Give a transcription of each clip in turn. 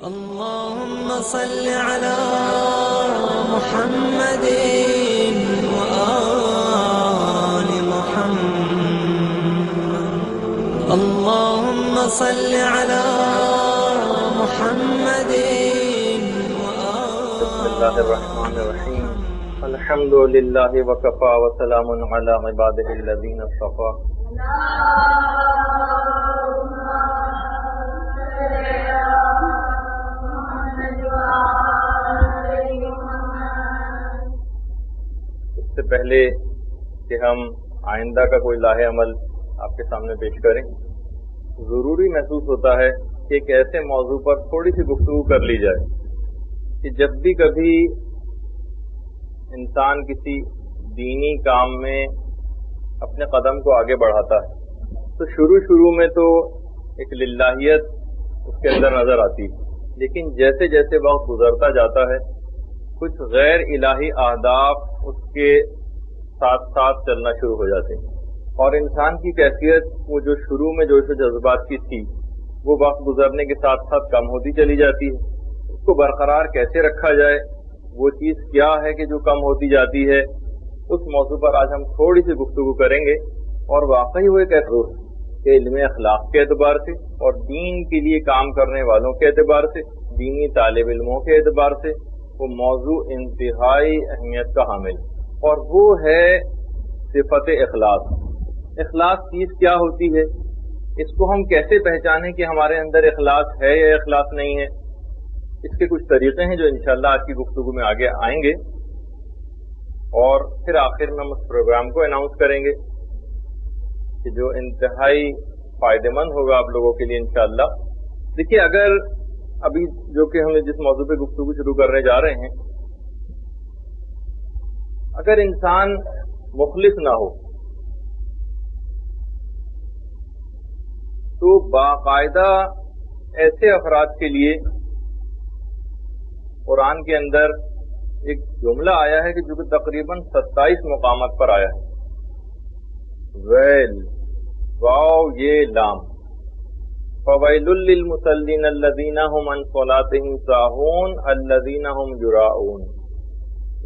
اللهم صل على محمد وآل محمد. اللهم صل على محمد بسم الله الرحمن الرحيم. الحمد لله وكفى وسلام على عباده الذين اصطفى. اس سے پہلے کہ ہم آئندہ کا کوئی لاہ عمل آپ کے سامنے پیش کریں، ضروری محسوس ہوتا ہے کہ ایک ایسے موضوع پر تھوڑی سی گفتگو کر لی جائے کہ جب بھی کبھی انسان کسی دینی کام میں اپنے قدم کو آگے بڑھاتا ہے تو شروع میں تو ایک للہیت اس کے اندر نظر آتی ہے، لیکن جیسے جیسے وقت گزرتا جاتا ہے کچھ غیر الہی اہداف اس کے ساتھ ساتھ چلنا شروع ہو جاتے ہیں، اور انسان کی کیفیت وہ جو شروع میں جوش و جذبات کی تھی وہ وقت گزرنے کے ساتھ ساتھ کم ہوتی چلی جاتی ہے. اس کو برقرار کیسے رکھا جائے، وہ چیز کیا ہے کہ جو کم ہوتی جاتی ہے، اس موضوع پر آج ہم تھوڑی سی گفتگو کریں گے. اور واقعی وہ ایک ایسا کہ علم اخلاق کے اعتبار سے اور دین کے لیے کام کرنے والوں کے اعتبار سے، دینی طالب علموں کے اعتبار سے وہ موضوع انتہائی اہمیت کا حامل، اور وہ ہے صفت اخلاص. اخلاص چیز کیا ہوتی ہے، اس کو ہم کیسے پہچانیں کہ ہمارے اندر اخلاص ہے یا اخلاص نہیں ہے. اس کے کچھ طریقے ہیں جو انشاءاللہ آج کی گفتگو میں آگے آئیں گے، اور پھر آخر میں ہم اس پروگرام کو اناؤنس کریں گے کہ جو انتہائی فائدہ مند ہوگا آپ لوگوں کے لیے انشاءاللہ. دیکھیے، اگر ابھی جو کہ ہم جس موضوع پہ گفتگو شروع کرنے جا رہے ہیں، اگر انسان مخلص نہ ہو تو باقاعدہ ایسے افراد کے لیے قرآن کے اندر ایک جملہ آیا ہے کہ جو کہ تقریباً 27 مقامات پر آیا ہے. ویل، واو یہ لام، فویل للمصلین الذین هم عن صلاتهم ساہون الذین هم یراؤون.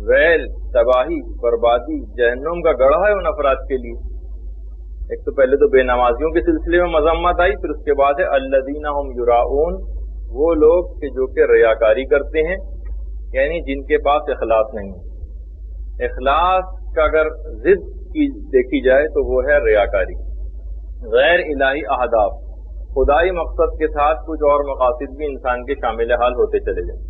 ویل، تباہی، بربادی، جہنم کا گڑھا ہے ان افراد کے لیے. ایک تو پہلے تو بے نمازیوں کے سلسلے میں مذمت آئی، پھر اس کے بعد ہے الذین هم یراؤون، وہ لوگ کہ جو کہ ریاکاری کرتے ہیں، یعنی جن کے پاس اخلاص نہیں ہے. اخلاص کا اگر ضد کی دیکھی جائے تو وہ ہے ریاکاری، غیر الہی اہداف، خدائی مقصد کے ساتھ کچھ اور مقاصد بھی انسان کے شامل حال ہوتے چلے جائیں.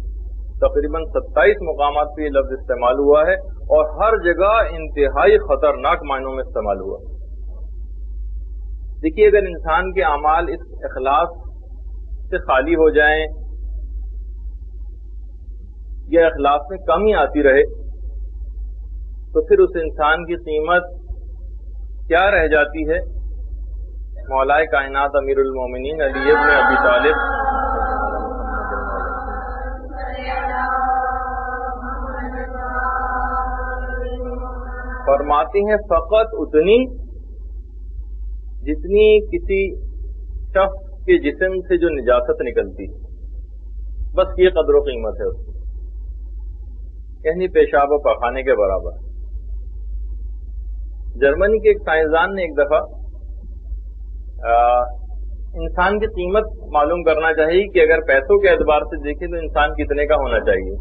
تقریباً 27 مقامات پہ یہ لفظ استعمال ہوا ہے، اور ہر جگہ انتہائی خطرناک معنوں میں استعمال ہوا. دیکھیے، اگر انسان کے اعمال اس اخلاص سے خالی ہو جائیں یا اخلاص میں کمی آتی رہے تو پھر اس انسان کی قیمت کیا رہ جاتی ہے. مولائے کائنات امیر المومنین علی ابن ابی طالب فرماتی ہیں فقط اتنی جتنی کسی شخص کے جسم سے جو نجاست نکلتی ہے، بس یہ قدر و قیمت ہے اس کی، یعنی پیشاب و پخانے کے برابر. جرمنی کے ایک سائنسدان نے ایک دفعہ انسان کی قیمت معلوم کرنا چاہیے کہ اگر پیسوں کے اعتبار سے دیکھیں تو انسان کتنے کا ہونا چاہیے،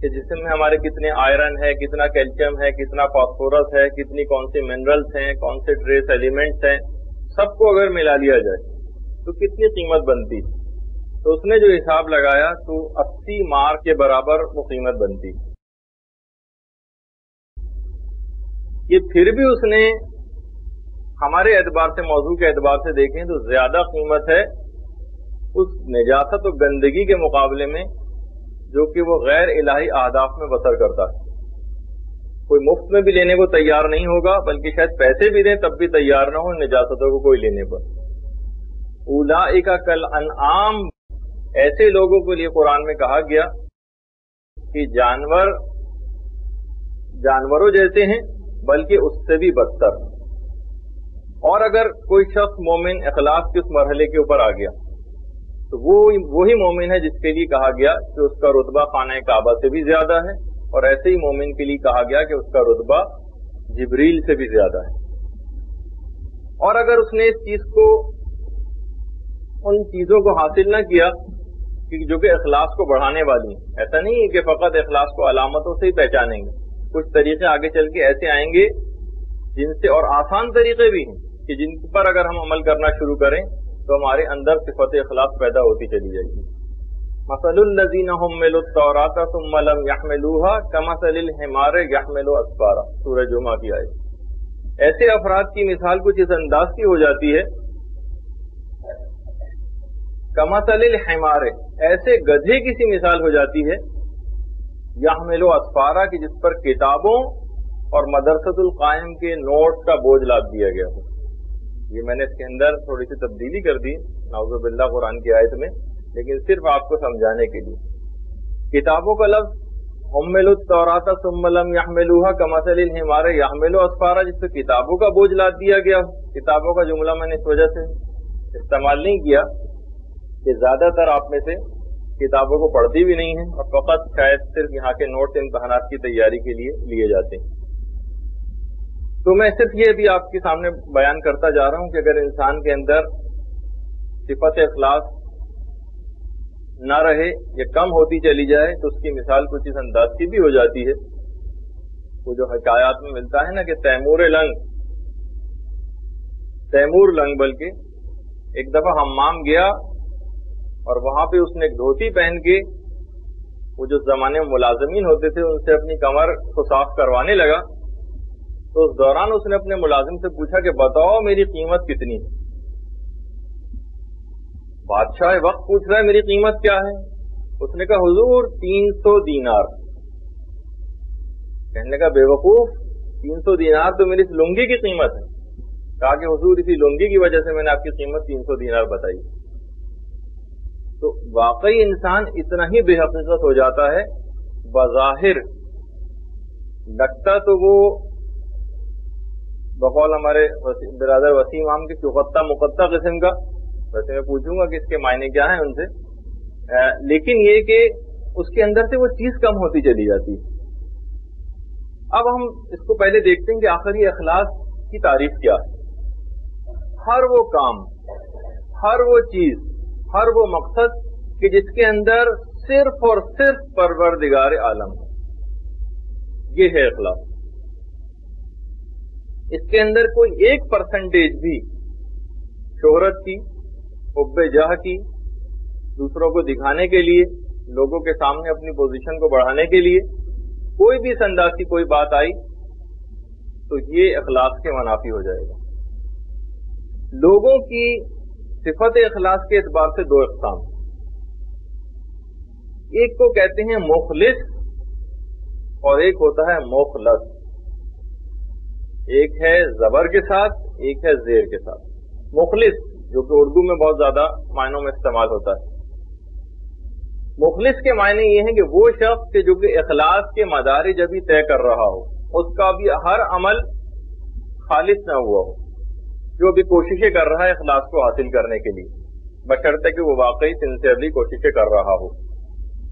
کہ جسم میں ہمارے کتنے آئرن ہے، کتنا کیلشیم ہے، کتنا فاسفورس ہے، کتنی کون سی منرلز ہیں، کون سے ٹریس ایلیمنٹس ہیں، سب کو اگر ملا لیا جائے تو کتنی قیمت بنتی. تو اس نے جو حساب لگایا تو 80 مارک کے برابر وہ قیمت بنتی. یہ پھر بھی اس نے ہمارے اعتبار سے، موضوع کے اعتبار سے دیکھیں تو زیادہ قیمت ہے اس نجاست و گندگی کے مقابلے میں جو کہ وہ غیر الہی اہداف میں بسر کرتا ہے. کوئی مفت میں بھی لینے کو تیار نہیں ہوگا، بلکہ شاید پیسے بھی دیں تب بھی تیار نہ ہو نجاستوں کو کوئی لینے پر. اولئک کالانعام، ایسے لوگوں کے لیے قرآن میں کہا گیا کہ جانوروں جیسے ہیں، بلکہ اس سے بھی بدتر. اور اگر کوئی شخص مومن اخلاص کے اس مرحلے کے اوپر آ گیا تو وہ وہی مومن ہے جس کے لیے کہا گیا کہ اس کا رتبہ خانہ کعبہ سے بھی زیادہ ہے، اور ایسے ہی مومن کے لیے کہا گیا کہ اس کا رتبہ جبریل سے بھی زیادہ ہے۔ اور اگر اس نے اس چیز کو، ان چیزوں کو حاصل نہ کیا کہ جو کہ اخلاص کو بڑھانے والی ہیں، ایسا نہیں ہے کہ فقط اخلاص کو علامتوں سے ہی پہچانیں گے، کچھ طریقے آگے چل کے ایسے آئیں گے جن سے، اور آسان طریقے بھی ہیں کہ جن پر اگر ہم عمل کرنا شروع کریں تو ہمارے اندر صفت اخلاص پیدا ہوتی چلی جائے گی۔ مثل الذین حملوا التوراۃ ثم لم يحملوها كمثل الحمار يحمل اسفارا، سورہ جمعہ کی آیت۔ ایسے افراد کی مثال کچھ اس انداز کی ہو جاتی ہے، کمثل الحمار، ایسے گدھے کی سی مثال ہو جاتی ہے، یحمل اسفارا، کہ جس پر کتابوں اور مدرسۃ القائم کے نوٹس کا بوجھ لاد دیا گیا ہو۔ یہ میں نے اس کے اندر تھوڑی سی تبدیلی کر دی نعوذ باللہ قرآن کی آیت میں، لیکن صرف آپ کو سمجھانے کے لیے۔ کتابوں کا لفظ حملوا التوراۃ ثم لم يحملوها كمثل الحمار يحمل اسفارا، جس پہ کتابوں کا بوجھ لاد دیا گیا ہو۔ کتابوں کا جملہ میں نے اس وجہ سے استعمال نہیں کیا کہ زیادہ تر آپ میں سے کتابوں کو پڑھتی بھی نہیں ہیں اور فقط شاید صرف یہاں کے نوٹس امتحانات کی تیاری کے لیے لیے جاتے ہیں۔ تو میں صرف یہ بھی آپ کے سامنے بیان کرتا جا رہا ہوں کہ اگر انسان کے اندر صفت اخلاص نہ رہے یا کم ہوتی چلی جائے تو اس کی مثال کچھ اس انداز کی بھی ہو جاتی ہے۔ وہ جو حکایات میں ملتا ہے نا کہ تیمور لنگ بلکہ ایک دفعہ حمام گیا اور وہاں پہ اس نے ایک دھوتی پہن کے، وہ جو زمانے میں ملازمین ہوتے تھے ان سے اپنی کمر کو صاف کروانے لگا، تو اس دوران اس نے اپنے ملازم سے پوچھا کہ بتاؤ میری قیمت کتنی ہے؟ بادشاہ وقت پوچھ رہا ہے میری قیمت کیا ہے؟ اس نے کہا حضور 300 دینار۔ کہنے لگا بے وقوف، 300 دینار تو میری اس لنگی کی قیمت ہے۔ کہا کہ حضور اسی لنگی کی وجہ سے میں نے آپ کی قیمت 300 دینار بتائی۔ تو واقعی انسان اتنا ہی بے حقیقت ہو جاتا ہے، بظاہر لگتا تو وہ بقول ہمارے برادر وسیم عام کے چوکتا مقطع قسم کا، ویسے میں پوچھوں گا کہ اس کے معنی کیا ہیں ان سے، لیکن یہ کہ اس کے اندر سے وہ چیز کم ہوتی چلی جاتی ہے۔ اب ہم اس کو پہلے دیکھتے ہیں کہ آخر یہ اخلاص کی تعریف کیا ہے۔ ہر وہ کام، ہر وہ چیز، ہر وہ مقصد کہ جس کے اندر صرف اور صرف پروردگار عالم ہے، یہ ہے اخلاص۔ اس کے اندر کوئی 1% بھی شہرت کی، حب جاہ کی، دوسروں کو دکھانے کے لیے، لوگوں کے سامنے اپنی پوزیشن کو بڑھانے کے لیے کوئی بھی اس انداز کی کوئی بات آئی تو یہ اخلاص کے منافی ہو جائے گا۔ لوگوں کی صفت اخلاص کے اعتبار سے 2 اقسام، ایک کو کہتے ہیں مخلص اور ایک ہوتا ہے مخلص۔ ایک ہے زبر کے ساتھ، ایک ہے زیر کے ساتھ۔ مخلص جو کہ اردو میں بہت زیادہ معنوں میں استعمال ہوتا ہے۔ مخلص کے معنی یہ ہیں کہ وہ شخص کہ جو کہ اخلاص کے مدارج ابھی طے کر رہا ہو، اس کا بھی ہر عمل خالص نہ ہوا ہو، جو بھی کوششیں کر رہا ہے اخلاص کو حاصل کرنے کے لیے، بشرطے کہ وہ واقعی سنسیئرلی کوششیں کر رہا ہو،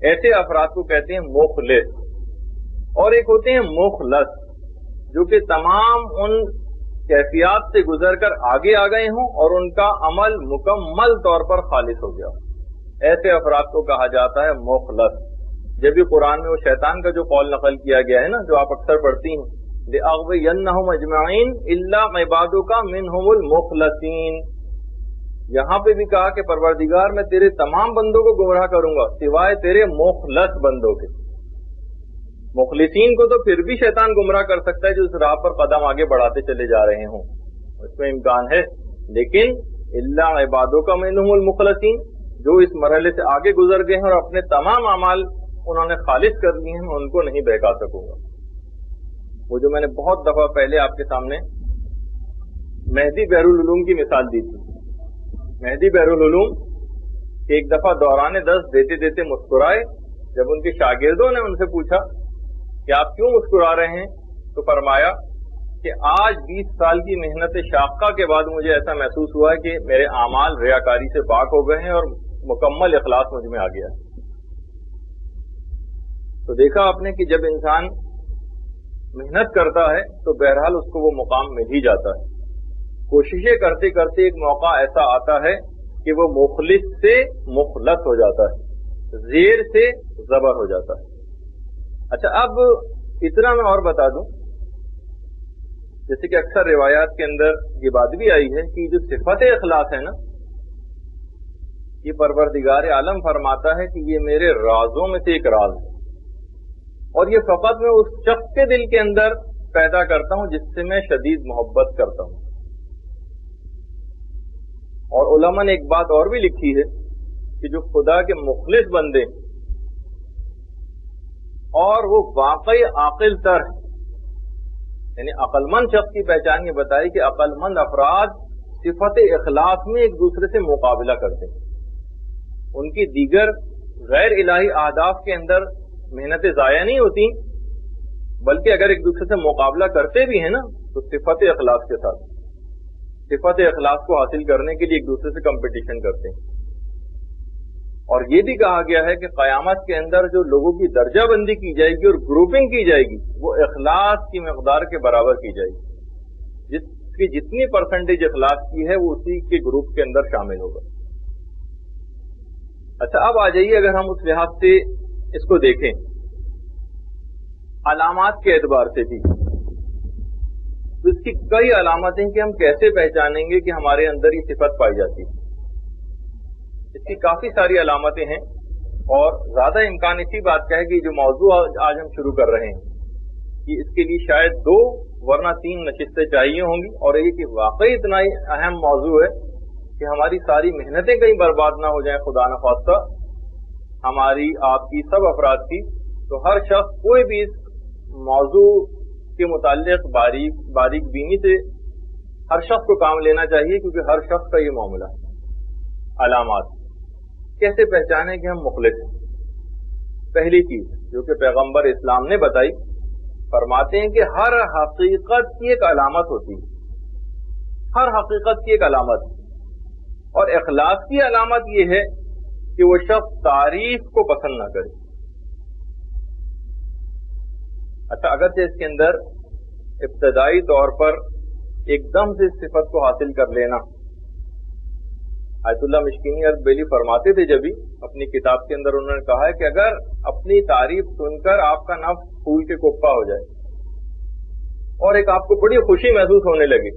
ایسے افراد کو کہتے ہیں مخلص۔ اور ایک ہوتے ہیں مخلص جو کہ تمام ان کیفیات سے گزر کر آگے آ گئے ہوں اور ان کا عمل مکمل طور پر خالص ہو گیا، ایسے افراد کو کہا جاتا ہے مخلص۔ جب بھی قرآن میں وہ شیطان کا جو قول نقل کیا گیا ہے نا، جو آپ اکثر پڑھتی ہیں، لِأَغْوِيَنَّهُمْ أَجْمَعِينَ إِلَّا عِبَادُكَ مِنْهُمُ الْمُخْلَصِينَ، یہاں پہ بھی کہا کہ پروردگار میں تیرے تمام بندوں کو گمراہ کروں گا سوائے تیرے مخلص بندوں کے۔ مخلصین کو تو پھر بھی شیطان گمراہ کر سکتا ہے جو اس راہ پر قدم آگے بڑھاتے چلے جا رہے ہوں، اس میں امکان ہے، لیکن الا عبادک منہم المخلصین، جو اس مرحلے سے آگے گزر گئے ہیں اور اپنے تمام اعمال انہوں نے خالص کر لیے ہیں، میں ان کو نہیں بہکا سکوں گا۔ وہ جو میں نے بہت دفعہ پہلے آپ کے سامنے مہدی بحر العلوم کی مثال دی تھی، مہدی بحر العلوم ایک دفعہ دوران درس دیتے دیتے مسکرائے۔ جب ان کے شاگردوں نے ان سے پوچھا کہ آپ کیوں مسکرا رہے ہیں، تو فرمایا کہ آج 20 سال کی محنت شاقہ کے بعد مجھے ایسا محسوس ہوا ہے کہ میرے اعمال ریاکاری سے پاک ہو گئے ہیں اور مکمل اخلاص مجھ میں آ گیا. تو دیکھا آپ نے کہ جب انسان محنت کرتا ہے تو بہرحال اس کو وہ مقام مل ہی جاتا ہے. کوششیں کرتے کرتے ایک موقع ایسا آتا ہے کہ وہ مخلص سے مخلص ہو جاتا ہے, زیر سے زبر ہو جاتا ہے. اچھا, اب اتنا میں اور بتا دوں, جیسے کہ اکثر روایات کے اندر یہ بات بھی آئی ہے کہ جو صفت اخلاص ہے نا, یہ پروردگار عالم فرماتا ہے کہ یہ میرے رازوں میں سے ایک راز ہے, اور یہ فقط میں اس شخص کے دل کے اندر پیدا کرتا ہوں جس سے میں شدید محبت کرتا ہوں. اور علماء نے ایک بات اور بھی لکھی ہے کہ جو خدا کے مخلص بندے اور وہ واقعی عاقل تر ہیں, یعنی عقل مند شخص کی پہچان یہ بتائی کہ عقل مند افراد صفت اخلاص میں ایک دوسرے سے مقابلہ کرتے ہیں. ان کی دیگر غیر الہی اہداف کے اندر محنتیں ضائع نہیں ہوتی, بلکہ اگر ایک دوسرے سے مقابلہ کرتے بھی ہیں نا تو صفت اخلاص کے ساتھ, صفت اخلاص کو حاصل کرنے کے لیے ایک دوسرے سے کمپٹیشن کرتے ہیں. اور یہ بھی کہا گیا ہے کہ قیامت کے اندر جو لوگوں کی درجہ بندی کی جائے گی اور گروپنگ کی جائے گی وہ اخلاص کی مقدار کے برابر کی جائے گی. جس کی جتنی پرسنٹیج اخلاص کی ہے وہ اسی کے گروپ کے اندر شامل ہوگا. اچھا, اب آ جائیے اگر ہم اس لحاظ سے اس کو دیکھیں علامات کے اعتبار سے بھی, تو اس کی کئی علامتیں کہ ہم کیسے پہچانیں گے کہ ہمارے اندر یہ صفت پائی جاتی ہے. اس کی کافی ساری علامتیں ہیں اور زیادہ امکان اسی بات کا ہے کہ جو موضوع آج ہم شروع کر رہے ہیں کہ اس کے لیے شاید 2 ورنہ 3 نشستیں چاہیے ہوں گی, اور یہ کہ واقعی اتنا ہی اہم موضوع ہے کہ ہماری ساری محنتیں کہیں برباد نہ ہو جائیں خدا نخواستہ, ہماری آپ کی سب افراد کی. تو ہر شخص کوئی بھی اس موضوع کے متعلق باریک بینی سے ہر شخص کو کام لینا چاہیے, کیونکہ ہر شخص کا یہ معاملہ ہے. علامات کیسے پہچانے کہ ہم مخلص ہیں؟ پہلی چیز جو کہ پیغمبر اسلام نے بتائی, فرماتے ہیں کہ ہر حقیقت کی ایک علامت ہوتی ہے, ہر حقیقت کی ایک علامت, اور اخلاص کی علامت یہ ہے کہ وہ شخص تعریف کو پسند نہ کرے. اچھا, اگرچہ اس کے اندر ابتدائی طور پر ایک دم سے اس صفت کو حاصل کر لینا, آیت اللہ مشکینی اربیلی فرماتے تھے جب بھی اپنی کتاب کے اندر انہوں نے کہا ہے کہ اگر اپنی تعریف سن کر آپ کا نفس پھول کے کفا ہو جائے اور ایک آپ کو بڑی خوشی محسوس ہونے لگے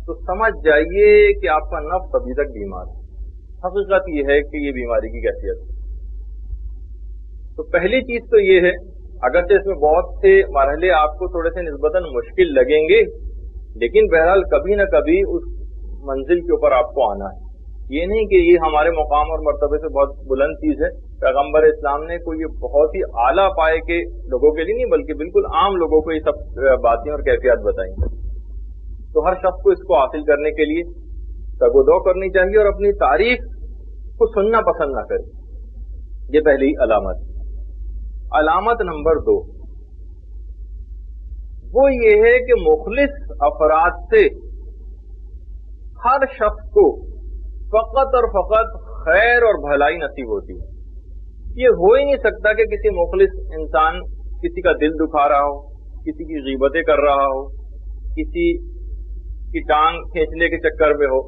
تو سمجھ جائیے کہ آپ کا نفس ابھی تک بیمار ہے. حقیقت یہ ہے کہ یہ بیماری کی کیفیت ہے. تو پہلی چیز تو یہ ہے, اگرچہ اس میں بہت سے مرحلے آپ کو تھوڑے سے نسبتاً مشکل لگیں گے, لیکن بہرحال کبھی نہ کبھی اس منزل کے اوپر آپ کو آنا ہے. یہ نہیں کہ یہ ہمارے مقام اور مرتبے سے بہت بلند چیز ہے. پیغمبر اسلام نے کوئی یہ بہت ہی اعلیٰ پائے کے لوگوں کے لیے نہیں بلکہ بالکل عام لوگوں کو یہ سب باتیں اور کیفیات بتائیں. تو ہر شخص کو اس کو حاصل کرنے کے لیے تگ و دو کرنی چاہیے اور اپنی تعریف کو سننا پسند نہ کرے. یہ پہلی علامت. علامت نمبر 2 وہ یہ ہے کہ مخلص افراد سے ہر شخص کو فقط اور فقط خیر اور بھلائی نصیب ہوتی ہے. یہ ہو ہی نہیں سکتا کہ کسی مخلص انسان کسی کا دل دکھا رہا ہو, کسی کی غیبتیں کر رہا ہو, کسی کی ٹانگ کھینچنے کے چکر میں ہو,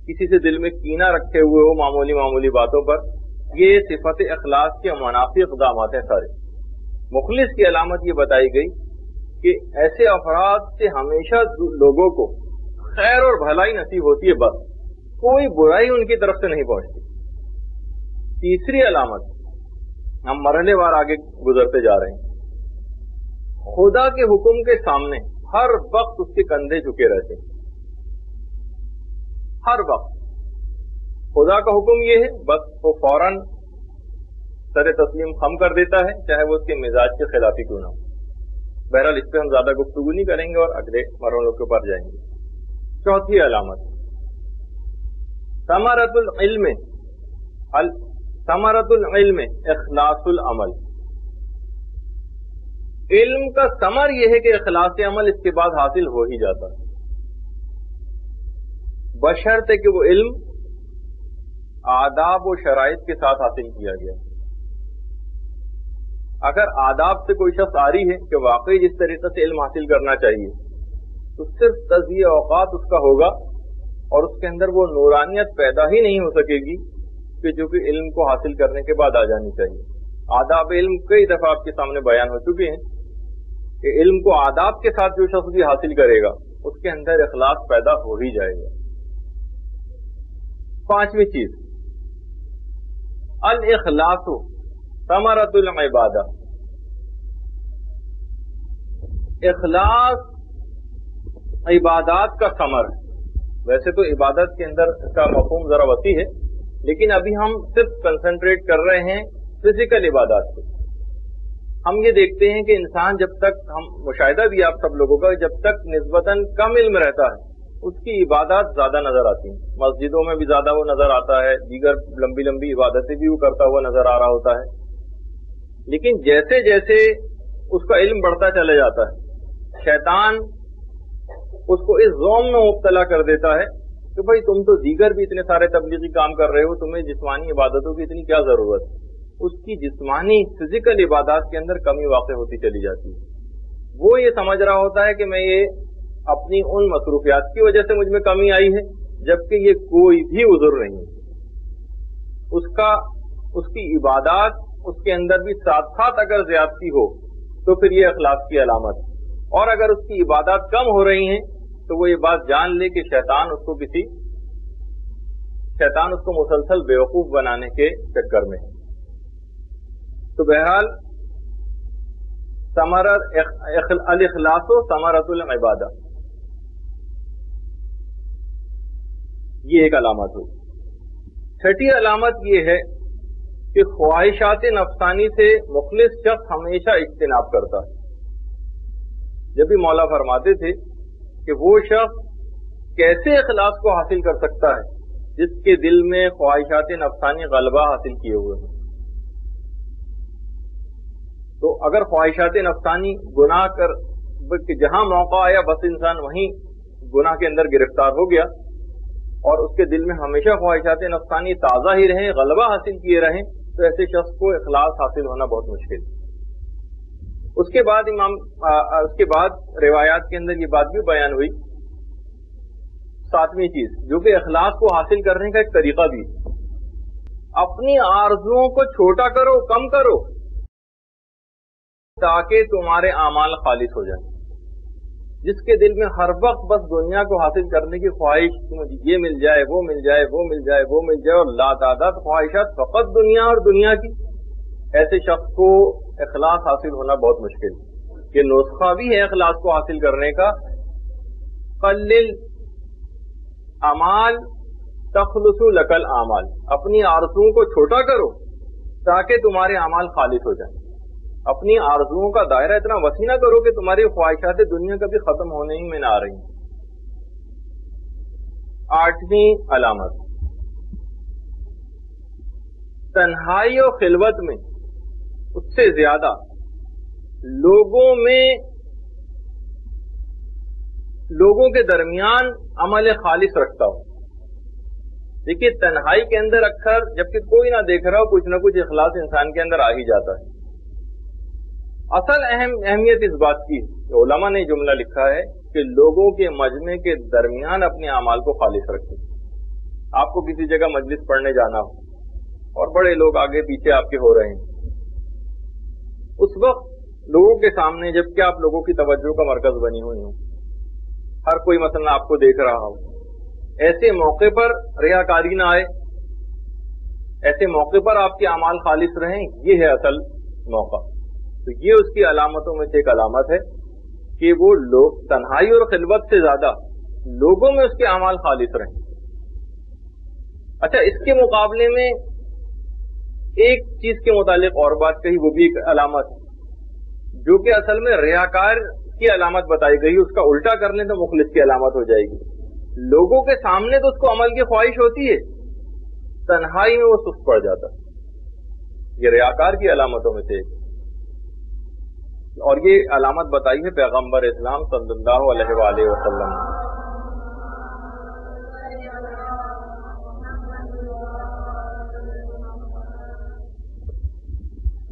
کسی سے دل میں کینہ رکھے ہوئے ہو معمولی باتوں پر. یہ صفت اخلاص کے منافی اقدامات ہیں سارے. مخلص کی علامت یہ بتائی گئی کہ ایسے افراد سے ہمیشہ لوگوں کو خیر اور بھلائی نصیب ہوتی ہے, بس کوئی برائی ان کی طرف سے نہیں پہنچتی. تیسری علامت, ہم مرحلے وار آگے گزرتے جا رہے ہیں, خدا کے حکم کے سامنے ہر وقت اس کے کندھے جھکے رہتے ہیں. ہر وقت خدا کا حکم یہ ہے بس وہ فوراً سر تسلیم خم کر دیتا ہے, چاہے وہ اس کے مزاج کے خلافی کیوں نہ ہو. بہرحال اس پہ ہم زیادہ گفتگو نہیں کریں گے اور اگلے مرحلوں کے اوپر جائیں گے. چوتھی علامت, ثمرۃ العلم اخلاص العمل. علم کا ثمر یہ ہے کہ اخلاص عمل اس کے بعد حاصل ہو ہی جاتا ہے, بشرطے کہ وہ علم آداب و شرائط کے ساتھ حاصل کیا گیا. اگر آداب سے کوئی شخص آ رہی ہے کہ واقعی جس طریقے سے علم حاصل کرنا چاہیے تو صرف تضییع اوقات اس کا ہوگا اور اس کے اندر وہ نورانیت پیدا ہی نہیں ہو سکے گی کہ جو کہ علم کو حاصل کرنے کے بعد آ جانی چاہیے. آداب علم کئی دفعہ آپ کے سامنے بیان ہو چکے ہیں کہ علم کو آداب کے ساتھ جو شخص بھی حاصل کرے گا اس کے اندر اخلاص پیدا ہو ہی جائے گا. پانچویں چیز الاخلاص ثمرۃ العبادہ. اخلاص عبادات کا ثمر ہے. ویسے تو عبادت کے اندر اس کا مفہوم ذرا وسیع ہے لیکن ابھی ہم صرف کنسنٹریٹ کر رہے ہیں فزیکل عبادات پہ. ہم یہ دیکھتے ہیں کہ انسان جب تک, ہم مشاہدہ بھی آپ سب لوگوں کا, جب تک نسبتاً کم علم رہتا ہے اس کی عبادات زیادہ نظر آتی ہیں. مسجدوں میں بھی زیادہ وہ نظر آتا ہے, دیگر لمبی لمبی عبادتیں بھی وہ کرتا ہوا نظر آ رہا ہوتا ہے. لیکن جیسے جیسے اس کا علم بڑھتا چلا جاتا ہے شیطان اس کو اس ظلم میں مبتلا کر دیتا ہے کہ بھائی تم تو دیگر بھی اتنے سارے تبلیغی کام کر رہے ہو, تمہیں جسمانی عبادتوں کی اتنی کیا ضرورت ہے. اس کی جسمانی فزیکل عبادات کے اندر کمی واقع ہوتی چلی جاتی ہے. وہ یہ سمجھ رہا ہوتا ہے کہ میں یہ اپنی ان مصروفیات کی وجہ سے مجھ میں کمی آئی ہے, جبکہ یہ کوئی بھی عذر نہیں. اس کی عبادات اس کے اندر بھی ساتھ ساتھ اگر زیادتی ہو تو پھر یہ اخلاص کی علامت ہے. اور اگر اس کی عبادات کم ہو رہی ہیں تو وہ یہ بات جان لے کہ شیطان اس کو مسلسل بیوقوف بنانے کے چکر میں ہے. تو بہرحال الاخلاص ثمرۃ العبادہ یہ ایک علامت ہوئی. چھٹی علامت یہ ہے کہ خواہشات نفسانی سے مخلص شخص ہمیشہ اجتناب کرتا ہے. جب بھی مولا فرماتے تھے کہ وہ شخص کیسے اخلاص کو حاصل کر سکتا ہے جس کے دل میں خواہشات نفسانی غلبہ حاصل کیے ہوئے ہیں. تو اگر خواہشات نفسانی گناہ کر جہاں موقع آیا بس انسان وہیں گناہ کے اندر گرفتار ہو گیا اور اس کے دل میں ہمیشہ خواہشات نفسانی تازہ ہی رہیں, غلبہ حاصل کیے رہیں, تو ایسے شخص کو اخلاص حاصل ہونا بہت مشکل ہے. اس کے بعد روایات کے اندر یہ بات بھی بیان ہوئی. ساتویں چیز جو کہ اخلاص کو حاصل کرنے کا ایک طریقہ بھی, اپنی آرزوؤں کو چھوٹا کرو, کم کرو تاکہ تمہارے اعمال خالص ہو جائیں. جس کے دل میں ہر وقت بس دنیا کو حاصل کرنے کی خواہش, یہ مل جائے, وہ مل جائے, وہ مل جائے, وہ مل جائے, اور لاتعداد خواہشات فقط دنیا اور دنیا کی, ایسے شخص کو اخلاص حاصل ہونا بہت مشکل. یہ نسخہ بھی ہے اخلاص کو حاصل کرنے کا, قلل اعمال تخلص لک الاعمال. اپنی آرزوؤں کو چھوٹا کرو تاکہ تمہارے اعمال خالص ہو جائیں. اپنی آرزوؤں کا دائرہ اتنا وسیع نہ کرو کہ تمہاری خواہشات دنیا کبھی ختم ہونے ہی میں نہ آ رہی. آٹھویں علامت تنہائی و خلوت میں اس سے زیادہ لوگوں کے درمیان عمل خالص رکھتا ہو. دیکھیے تنہائی کے اندر اکثر جبکہ کوئی نہ دیکھ رہا ہو کچھ نہ کچھ اخلاص انسان کے اندر آ ہی جاتا ہے. اصل اہمیت اس بات کی کہ علماء نے جملہ لکھا ہے کہ لوگوں کے مجمع کے درمیان اپنے اعمال کو خالص رکھیں. آپ کو کسی جگہ مجلس پڑھنے جانا ہو اور بڑے لوگ آگے پیچھے آپ کے ہو رہے ہیں, اس وقت لوگوں کے سامنے جبکہ آپ لوگوں کی توجہ کا مرکز بنی ہوئی ہوں, ہر کوئی مثلا آپ کو دیکھ رہا ہو, ایسے موقع پر ریاکاری نہ آئے, ایسے موقع پر آپ کے اعمال خالص رہیں, یہ ہے اصل موقع. تو یہ اس کی علامتوں میں سے ایک علامت ہے کہ وہ لوگ تنہائی اور خلوت سے زیادہ لوگوں میں اس کے اعمال خالص رہیں. اچھا, اس کے مقابلے میں ایک چیز کے متعلق اور بات کہی, وہ بھی ایک علامت ہے جو کہ اصل میں ریاکار کی علامت بتائی گئی. اس کا الٹا کر لیں تو مخلص کی علامت ہو جائے گی. لوگوں کے سامنے تو اس کو عمل کی خواہش ہوتی ہے, تنہائی میں وہ سست پڑ جاتا. یہ ریاکار کی علامتوں میں سے ایک, اور یہ علامت بتائی ہے پیغمبر اسلام صلی اللہ علیہ وآلہ وسلم نے.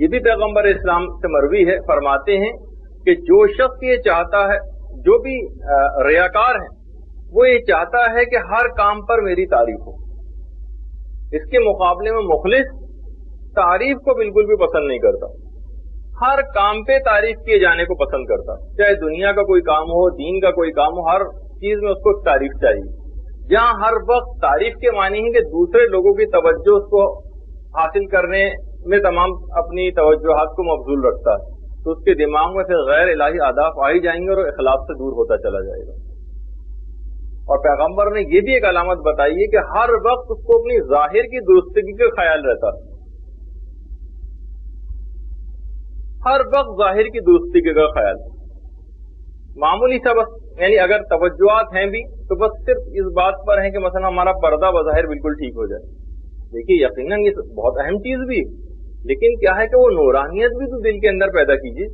یہ بھی پیغمبر اسلام سے مروی ہے، فرماتے ہیں کہ جو شخص یہ چاہتا ہے، جو بھی ریاکار ہے وہ یہ چاہتا ہے کہ ہر کام پر میری تعریف ہو، اس کے مقابلے میں مخلص تعریف کو بالکل بھی پسند نہیں کرتا، ہر کام پہ تعریف کیے جانے کو پسند کرتا، چاہے دنیا کا کوئی کام ہو، دین کا کوئی کام ہو، ہر چیز میں اس کو تعریف چاہیے۔ جہاں ہر وقت تعریف کے معنی ہے کہ دوسرے لوگوں کی توجہ اس کو حاصل کرنے میں تمام اپنی توجہات کو مبذول رکھتا ہے، تو اس کے دماغ میں سے غیر الہی اہداف آ ہی جائیں گے اور اخلاص سے دور ہوتا چلا جائے گا۔ اور پیغمبر نے یہ بھی ایک علامت بتائی ہے کہ ہر وقت اس کو اپنی ظاہر کی درستگی کا خیال رہتا ہے، ہر وقت ظاہر کی درستگی کا خیال، معمولی سا بس، یعنی اگر توجہات ہیں بھی تو بس صرف اس بات پر ہیں کہ مثلا ہمارا پردہ بظاہر بالکل ٹھیک ہو جائے۔ دیکھیے یقیناً یہ بہت اہم چیز بھی ہے، لیکن کیا ہے کہ وہ نورانیت بھی تو دل کے اندر پیدا کیجیے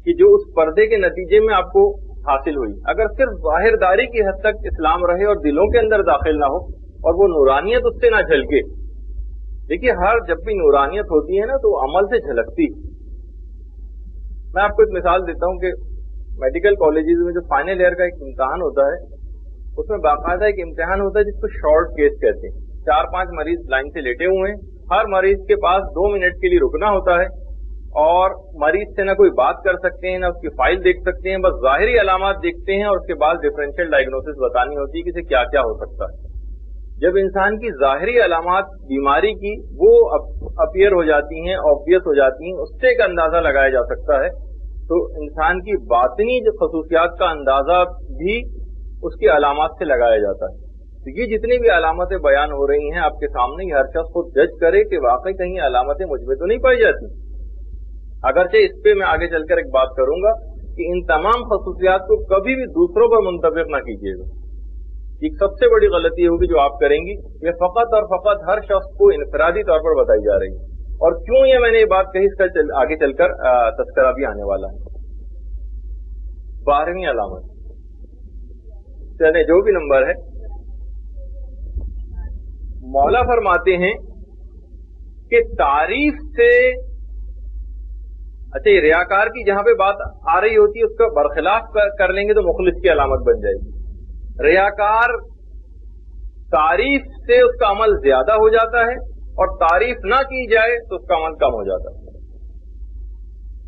کہ جو اس پردے کے نتیجے میں آپ کو حاصل ہوئی۔ اگر صرف ظاہر داری کی حد تک اسلام رہے اور دلوں کے اندر داخل نہ ہو اور وہ نورانیت اس سے نہ جھلکے، دیکھیے ہر جب بھی نورانیت ہوتی ہے نا تو عمل سے جھلکتی۔ میں آپ کو ایک مثال دیتا ہوں کہ میڈیکل کالجز میں جو فائنل ایئر کا ایک امتحان ہوتا ہے، اس میں باقاعدہ ایک امتحان ہوتا ہے جس کو شارٹ کیس کہتے ہیں۔ 4-5 مریض لائن سے لیٹے ہوئے ہیں، ہر مریض کے پاس 2 منٹ کے لیے رکنا ہوتا ہے اور مریض سے نہ کوئی بات کر سکتے ہیں، نہ اس کی فائل دیکھ سکتے ہیں، بس ظاہری علامات دیکھتے ہیں اور اس کے بعد ڈفرینشیل ڈائگنوسس بتانی ہوتی ہے کہ اسے کیا کیا ہو سکتا ہے۔ جب انسان کی ظاہری علامات بیماری کی وہ اپیئر ہو جاتی ہیں، آبویس ہو جاتی ہیں، اس سے ایک اندازہ لگایا جا سکتا ہے، تو انسان کی باطنی جو خصوصیات کا اندازہ بھی اس کی علامات سے لگایا جاتا ہے۔ تو یہ جتنی بھی علامتیں بیان ہو رہی ہیں آپ کے سامنے، یہ ہر شخص خود جج کرے کہ واقعی کہیں علامتیں مجھ میں تو نہیں پائی جاتی۔ اگرچہ اس پہ میں آگے چل کر ایک بات کروں گا کہ ان تمام خصوصیات کو کبھی بھی دوسروں پر منطبق نہ کیجیے گا۔ ایک سب سے بڑی غلطی ہوگی جو آپ کریں گی، یہ فقط اور فقط ہر شخص کو انفرادی طور پر بتائی جا رہی ہے۔ اور کیوں یہ میں نے یہ بات کہی، اس کا آگے چل کر تذکرہ بھی آنے والا ہے۔ 12ویں علامت، چلے جو بھی نمبر ہے، مولا فرماتے ہیں کہ تعریف سے، اچھا یہ ریاکار کی جہاں پہ بات آ رہی ہوتی ہے اس کا برخلاف کر لیں گے تو مخلص کی علامت بن جائے گی۔ ریاکار تعریف سے اس کا عمل زیادہ ہو جاتا ہے اور تعریف نہ کی جائے تو اس کا عمل کم ہو جاتا ہے۔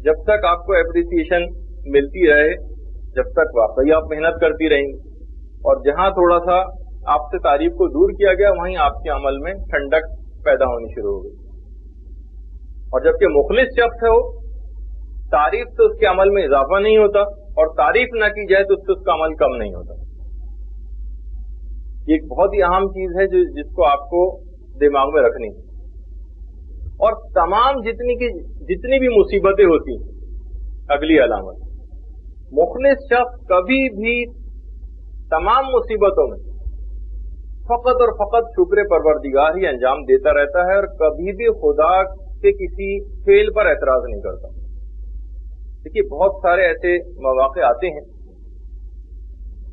جب تک آپ کو اپریسیشن ملتی رہے، جب تک واقعی آپ محنت کرتی رہیں گی، اور جہاں تھوڑا سا آپ سے تعریف کو دور کیا گیا وہیں آپ کے عمل میں ٹھنڈک پیدا ہونی شروع ہو گئی۔ اور جبکہ مخلص شخص ہے وہ، تعریف سے اس کے عمل میں اضافہ نہیں ہوتا اور تعریف نہ کی جائے تو اس سے اس کا عمل کم نہیں ہوتا۔ یہ ایک بہت ہی اہم چیز ہے جس کو آپ کو دماغ میں رکھنی ہے۔ اور تمام جتنی بھی مصیبتیں ہوتی ہیں، اگلی علامت، مخلص شخص کبھی بھی تمام مصیبتوں میں فقط اور فقط شکر پروردگار ہی انجام دیتا رہتا ہے اور کبھی بھی خدا کے کسی فعل پر اعتراض نہیں کرتا۔ دیکھیے بہت سارے ایسے مواقع آتے ہیں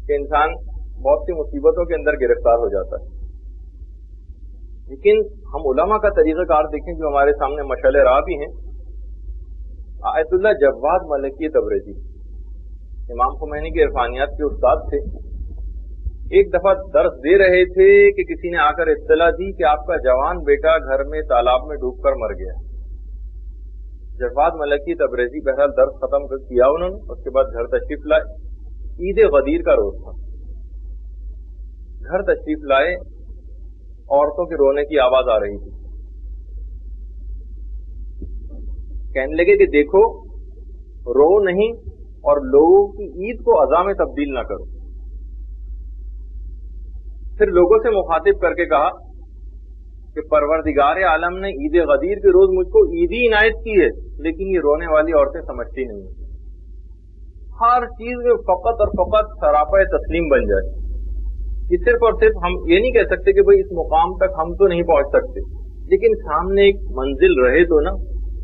کہ انسان بہت سی مصیبتوں کے اندر گرفتار ہو جاتا ہے، لیکن ہم علماء کا طریقہ کار دیکھیں جو ہمارے سامنے مشعل راہ بھی ہیں۔ آیت اللہ جواد ملکی تبریزی امام خمینی کے عرفانیات کے استاد تھے، ایک دفعہ درس دے رہے تھے کہ کسی نے آ کر اطلاع دی کہ آپ کا جوان بیٹا گھر میں تالاب میں ڈوب کر مر گیا۔ جواد ملکی تبریزی بہرحال درس ختم کیا انہوں نے، اس کے بعد گھر تشریف لائے۔ عید غدیر کا روز تھا، گھر تشریف لائے، عورتوں کے رونے کی آواز آ رہی تھی۔ کہنے لگے کہ دیکھو رو نہیں اور لوگوں کی عید کو عزا میں تبدیل نہ کرو۔ پھر لوگوں سے مخاطب کر کے کہا کہ پروردگار عالم نے عید غدیر کے روز مجھ کو عیدی عنایت کی ہے، لیکن یہ رونے والی عورتیں سمجھتی نہیں ہیں۔ ہر چیز میں فقط اور فقط سراپا تسلیم بن جائے، کہ صرف اور صرف ہم یہ نہیں کہہ سکتے کہ بھئی اس مقام تک ہم تو نہیں پہنچ سکتے، لیکن سامنے ایک منزل رہے تو نا۔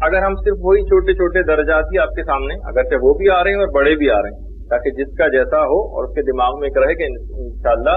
اگر ہم صرف وہی چھوٹے چھوٹے درجات ہی آپ کے سامنے، اگرچہ وہ بھی آ رہے ہیں اور بڑے بھی آ رہے ہیں، تاکہ جس کا جیسا ہو اور اس کے دماغ میں ایک رہے کہ انشاءاللہ